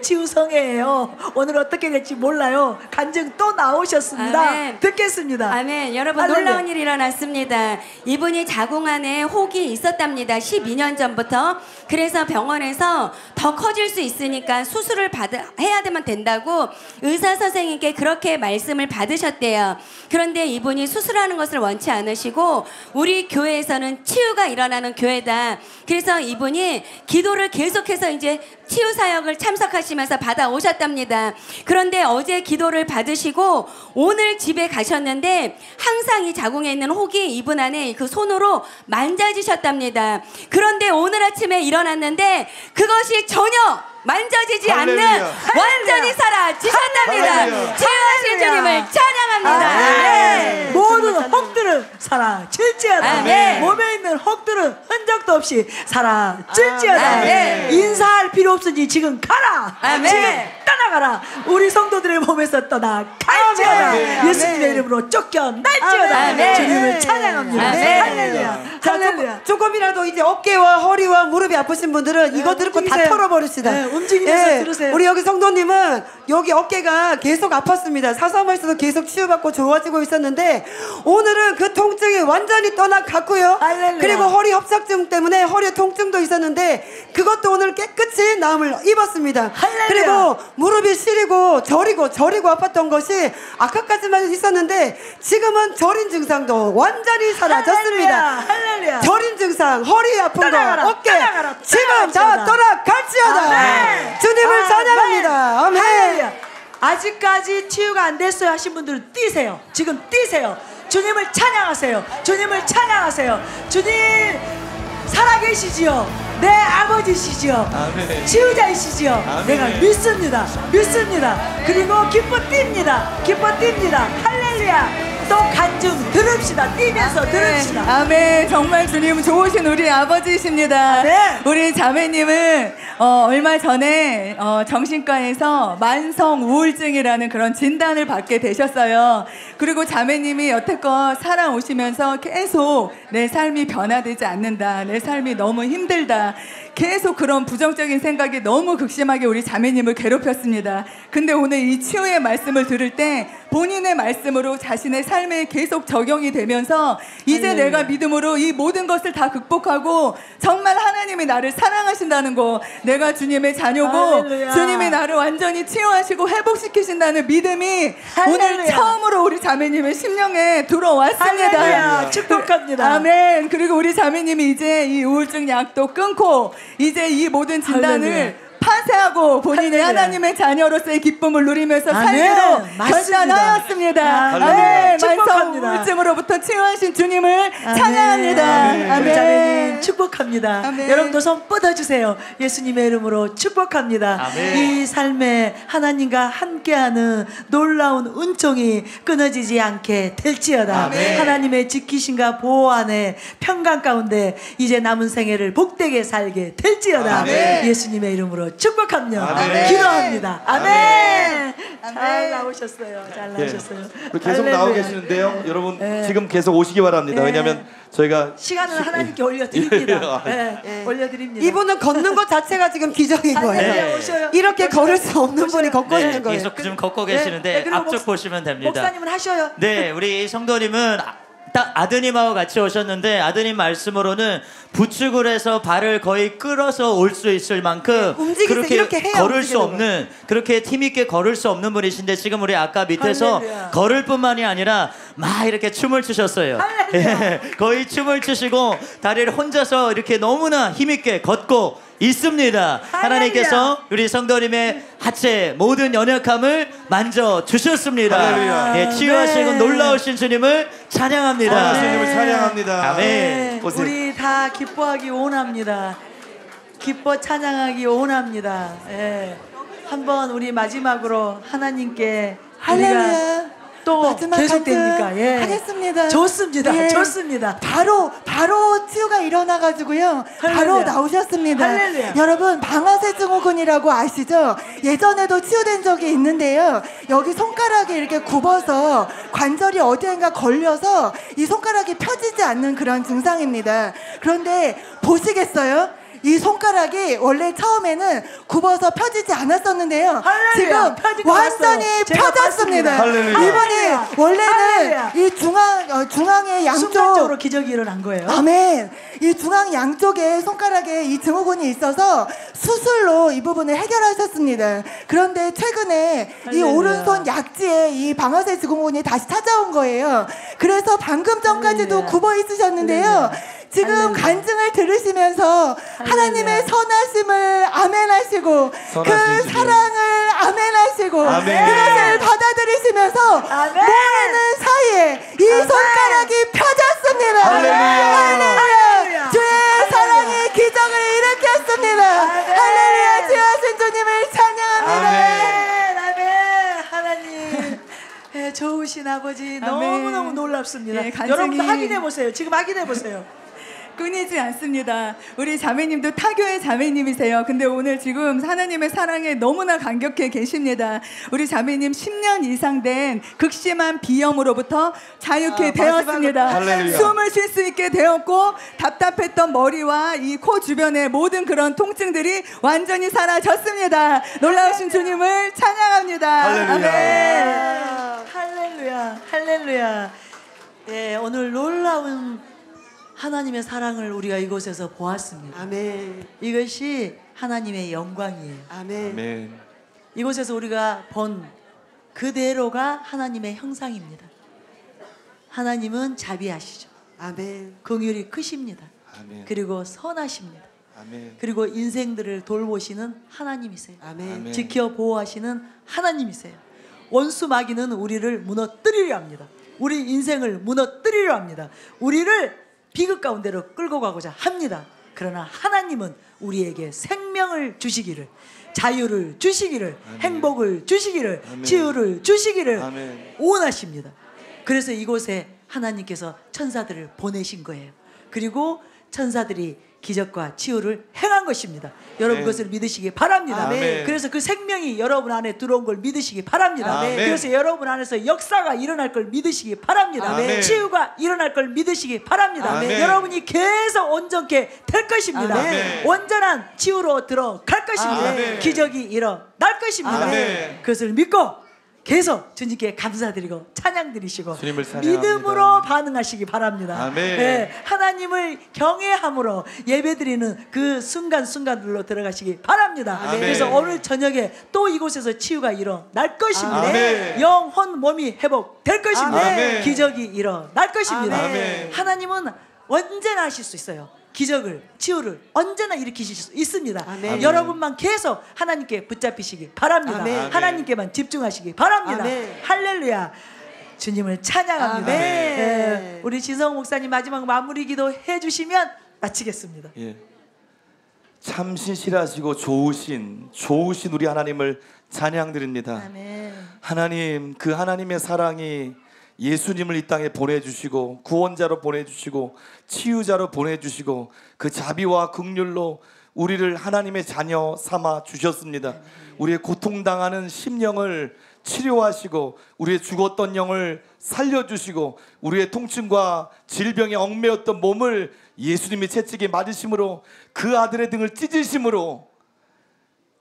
치유성회예요. 오늘 어떻게 될지 몰라요. 간증 또 나오셨습니다. 아멘. 듣겠습니다. 아멘. 여러분 할렐루야. 놀라운 일이 일어났습니다. 이분이 자궁 안에 혹이 있었답니다. 12년 전부터. 그래서 병원에서 더 커질 수 있으니까 수술을 해야 되면 된다고 의사 선생님께 그렇게 말씀을 받으셨대요. 그런데 이분이 수술하는 것을 원치 않으시고 우리 교회에서는 치유가 일어나는 교회다. 그래서 이분이 기도를 계속해서 이제 치유 사역을 참석하시면서 받아오셨답니다. 그런데 어제 기도를 받으시고 오늘 집에 가셨는데 항상 이 자궁에 있는 혹이 이분 안에 그 손으로 만져지셨답니다. 그런데 오늘 아침에 일어났는데 그것이 전혀 만져지지 할렐루야. 않는 완전히 사라지셨답니다. 할렐루야. 치유하신 주님을 찬양합니다. 아멘. 모든 혹들은 사라질지어다. 아멘. 몸에 있는 혹들은 흔적도 없이 사라질지어다. 아멘. 인사할 필요 없으니 지금 가라. 아멘. 지금 떠나가라. 우리 성도들의 몸에서 떠나갈지어다. 아멘. 예수님의 이름으로 쫓겨날지어다. 아멘. 주님을 찬양합니다. 아멘. 할렐루야. 자, 할렐루야. 조금이라도 이제 어깨와 허리와 무릎이 아프신 분들은 이거 듣고 다 움직이세요. 털어버립시다. 네, 움직이면서 들으세요. 우리 여기 성도님은 여기 어깨가 계속 아팠습니다. 사사모에서도 계속 치유받고 좋아지고 있었는데 오늘은 그 통증이 완전히 떠나갔고요. 할렐루야. 그리고 허리 협착증 때문에 허리에 통증도 있었는데 그것도 오늘 깨끗이 나음을 입었습니다. 할렐루야. 그리고 무릎이 시리고 저리고 아팠던 것이 아까까지만 있었는데 지금은 저린 증상도 완전히 사라졌습니다. 할렐루야. 저린 증상, 허리 아픈 떠나가라, 거, 어깨 떠나가라, 지금 떠나갈지어다. 다 떠나갈지어다. 아멘. 주님을 아멘. 찬양합니다. 아멘. 할렐루야. 아직까지 치유가 안 됐어요 하신 분들은 뛰세요. 지금 뛰세요. 주님을 찬양하세요. 주님을 찬양하세요. 주님 살아계시지요. 내 아버지시지요. 아멘. 치유자이시지요. 아멘. 내가 믿습니다. 믿습니다. 그리고 기뻐 뜁니다. 기뻐 뜁니다. 할렐루야. 또 간증 들읍시다. 뛰면서 들읍시다. 아멘. 정말 주님 좋으신 우리 아버지십니다. 네. 우리 자매님은 얼마 전에 정신과에서 만성 우울증이라는 그런 진단을 받게 되셨어요. 그리고 자매님이 여태껏 살아오시면서 계속 내 삶이 변화되지 않는다. 내 삶이 너무 힘들다. 계속 그런 부정적인 생각이 너무 극심하게 우리 자매님을 괴롭혔습니다. 근데 오늘 이 치유의 말씀을 들을 때 본인의 말씀으로 자신의 삶에 계속 적용이 되면서 이제 내가 믿음으로 이 모든 것을 다 극복하고 정말 하나님이 나를 사랑하신다는 거, 내가 주님의 자녀고 할렐루야. 주님이 나를 완전히 치유하시고 회복시키신다는 믿음이 할렐루야. 오늘 처음으로 우리 자매님의 심령에 들어왔습니다. 할렐루야. 축복합니다. 아멘. 그리고 우리 자매님이 이제 이 우울증 약도 끊고 이제 이 모든 진단을 할렐루야. 파쇄하고 본인이 할렐루야. 하나님의 자녀로서의 기쁨을 누리면서 아멘. 살기로 맞습니다. 결단하였습니다. 할렐루야. 아멘. 만성 축복합니다. 우울증으로부터 치유하신 주님을 아멘. 찬양합니다. 아멘. 우리 자매님 아멘. 축복합니다. 아멘. 여러분도 손 뻗어주세요. 예수님의 이름으로 축복합니다. 아멘. 이 삶에 하나님과 함께하는 놀라운 은총이 끊어지지 않게 될지어다. 아멘. 하나님의 지키심과 보호 안에 평강 가운데 이제 남은 생애를 복되게 살게 될지어다. 아멘. 예수님의 이름으로 축복합니다. 아멘. 기도합니다. 아멘. 잘 아멘. 나오셨어요. 잘 예. 나오셨어요. 계속 나오고 할렐루야. 계시는데요. 여러분 네. 지금 계속 오시기 바랍니다. 네. 왜냐하면 저희가 시간을 하나님께 올려드립니다. 예. 네, 올려드립니다. 이분은 걷는 것 자체가 지금 기적인 거예요. 네. 오셔요. 이렇게 오셔요. 걸을 수 없는 분이 오셔요. 걷고 네, 있는 거예요. 계속 좀 걷고 네, 계시는데 네, 그리고 앞쪽 보시면 됩니다. 목사님은 하셔요. 네, 우리 성도님은 딱 아드님하고 같이 오셨는데 아드님 말씀으로는 부축을 해서 발을 거의 끌어서 올 수 있을 만큼 움직이세요. 그렇게 이렇게 해야 걸을 수 움직이는 없는, 그렇게 힘있게 걸을 수 없는 분이신데 지금 우리 아까 밑에서 할렐루야. 걸을 뿐만이 아니라 막 이렇게 춤을 추셨어요. 할렐루야. 예, 거의 춤을 추시고 다리를 혼자서 이렇게 너무나 힘있게 걷고 있습니다. 하나님께서 우리 성도님의 하체 모든 연약함을 만져 주셨습니다. 할렐루야. 예, 치유하시고 네. 놀라우신 주님을 찬양합니다. 예수님을 찬양합니다. 아멘. 네, 보세요. 우리 다 기뻐하기 원합니다. 기뻐 찬양하기 원합니다. 예. 한번 우리 마지막으로 하나님께 우리가 할렐루야. 또 마지막 계속됩니까? 간증 예. 하겠습니다. 좋습니다. 예. 좋습니다. 바로 치유가 일어나가지고요. 바로 할렐루야. 나오셨습니다. 할렐루야. 여러분 방아쇠 증후군이라고 아시죠? 예전에도 치유된 적이 있는데요. 여기 손가락이 이렇게 굽어서 관절이 어디엔가 걸려서 이 손가락이 펴지지 않는 그런 증상입니다. 그런데 보시겠어요? 이 손가락이 원래 처음에는 굽어서 펴지지 않았었는데요. 할렐루야. 지금 펴지고 완전히 났어요. 제가 펴졌습니다. 봤습니다. 할렐루야. 이분이 원래는 할렐루야. 이 중앙의 양쪽 순간적으로 기적이 일어난 거예요. 아멘. 이 중앙 양쪽에 손가락에 이 증후군이 있어서 수술로 이 부분을 해결하셨습니다. 그런데 최근에 이 할렐루야. 오른손 약지에 이 방아쇠 증후군이 다시 찾아온 거예요. 그래서 방금 전까지도 할렐루야. 굽어 있으셨는데요. 할렐루야. 지금 할렐루야. 간증을 들으시면서 하나님의 선하심을 아멘하시고 그 선하신 주님. 사랑을 아멘하시고 아멘. 그것을 받아들이시면서 아멘. 모르는 사이에 이 아멘. 손가락이 펴졌습니다. 할렐루야. 할렐루야. 주의 사랑이 기적을 일으켰습니다. 아멘. 할렐루야. 주하신 주님을 찬양합니다. 아멘. 아멘. 하나님. 예, 좋으신 아버지 아멘. 너무너무 놀랍습니다. 예, 간증이- 여러분도 확인해 보세요. 지금 확인해 보세요. 끊이지 않습니다. 우리 자매님도 타교의 자매님이세요. 근데 오늘 지금 하나님의 사랑에 너무나 감격해 계십니다. 우리 자매님 10년 이상 된 극심한 비염으로부터 자유케 되었습니다. 할렐루야. 숨을 쉴 수 있게 되었고 답답했던 머리와 이 코 주변의 모든 그런 통증들이 완전히 사라졌습니다. 놀라우신 주님을 찬양합니다. 할렐루야. 아멘. 할렐루야. 할렐루야. 예, 오늘 놀라운 하나님의 사랑을 우리가 이곳에서 보았습니다. 아멘. 이것이 하나님의 영광이에요. 아멘. 아멘. 이곳에서 우리가 본 그대로가 하나님의 형상입니다. 하나님은 자비하시죠. 아멘. 긍휼이 크십니다. 아멘. 그리고 선하십니다. 아멘. 그리고 인생들을 돌보시는 하나님이세요. 아멘. 아멘. 지켜 보호하시는 하나님이세요. 원수 마귀는 우리를 무너뜨리려 합니다. 우리 인생을 무너뜨리려 합니다. 우리를 비극 가운데로 끌고 가고자 합니다. 그러나 하나님은 우리에게 생명을 주시기를, 자유를 주시기를, 아멘. 행복을 주시기를, 아멘. 치유를 주시기를 아멘. 원하십니다. 그래서 이곳에 하나님께서 천사들을 보내신 거예요. 그리고 천사들이 기적과 치유를 행한 것입니다. 여러분 그것을 믿으시기 바랍니다. 아멘. 그래서 그 생명이 여러분 안에 들어온 걸 믿으시기 바랍니다. 아멘. 그래서 여러분 안에서 역사가 일어날 걸 믿으시기 바랍니다. 아멘. 치유가 일어날 걸 믿으시기 바랍니다. 아멘. 여러분이 계속 온전케 될 것입니다. 아멘. 온전한 치유로 들어갈 것입니다. 아멘. 기적이 일어날 것입니다. 아멘. 그것을 믿고 계속 주님께 감사드리고 찬양 드리시고 주님을 찬양합니다. 믿음으로 반응하시기 바랍니다. 아멘. 네, 하나님을 경외함으로 예배드리는 그 순간순간들로 들어가시기 바랍니다. 아멘. 그래서 오늘 저녁에 또 이곳에서 치유가 일어날 것입니다. 아멘. 영혼 몸이 회복될 것입니다. 아멘. 기적이 일어날 것입니다. 아멘. 하나님은 언제나 하실 수 있어요. 기적을, 치유를 언제나 일으키실 수 있습니다. 아멘. 여러분만 계속 하나님께 붙잡히시기 바랍니다. 아멘. 하나님께만 집중하시기 바랍니다. 아멘. 할렐루야. 주님을 찬양합니다. 아멘. 네. 우리 지성 목사님 마지막 마무리 기도 해주시면 마치겠습니다. 예. 참 신실하시고 좋으신 우리 하나님을 찬양드립니다. 아멘. 하나님, 그 하나님의 사랑이 예수님을 이 땅에 보내주시고 구원자로 보내주시고 치유자로 보내주시고 그 자비와 긍휼로 우리를 하나님의 자녀 삼아 주셨습니다. 우리의 고통당하는 심령을 치료하시고 우리의 죽었던 영을 살려주시고 우리의 통증과 질병에 얽매였던 몸을 예수님이 채찍에 맞으심으로 그 아들의 등을 찢으심으로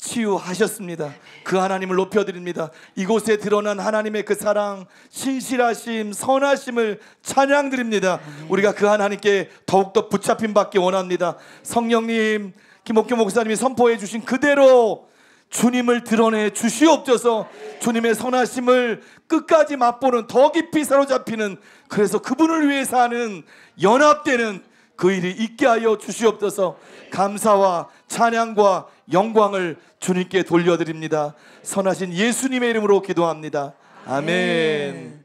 치유하셨습니다. 그 하나님을 높여드립니다. 이곳에 드러난 하나님의 그 사랑, 신실하심, 선하심을 찬양드립니다. 우리가 그 하나님께 더욱더 붙잡힘 받기 원합니다. 성령님, 김옥규 목사님이 선포해 주신 그대로 주님을 드러내 주시옵소서. 주님의 선하심을 끝까지 맛보는, 더 깊이 사로잡히는, 그래서 그분을 위해 사는, 연합되는 그 일이 있게 하여 주시옵소서. 감사와 찬양과 영광을 주님께 돌려드립니다. 선하신 예수님의 이름으로 기도합니다. 아멘.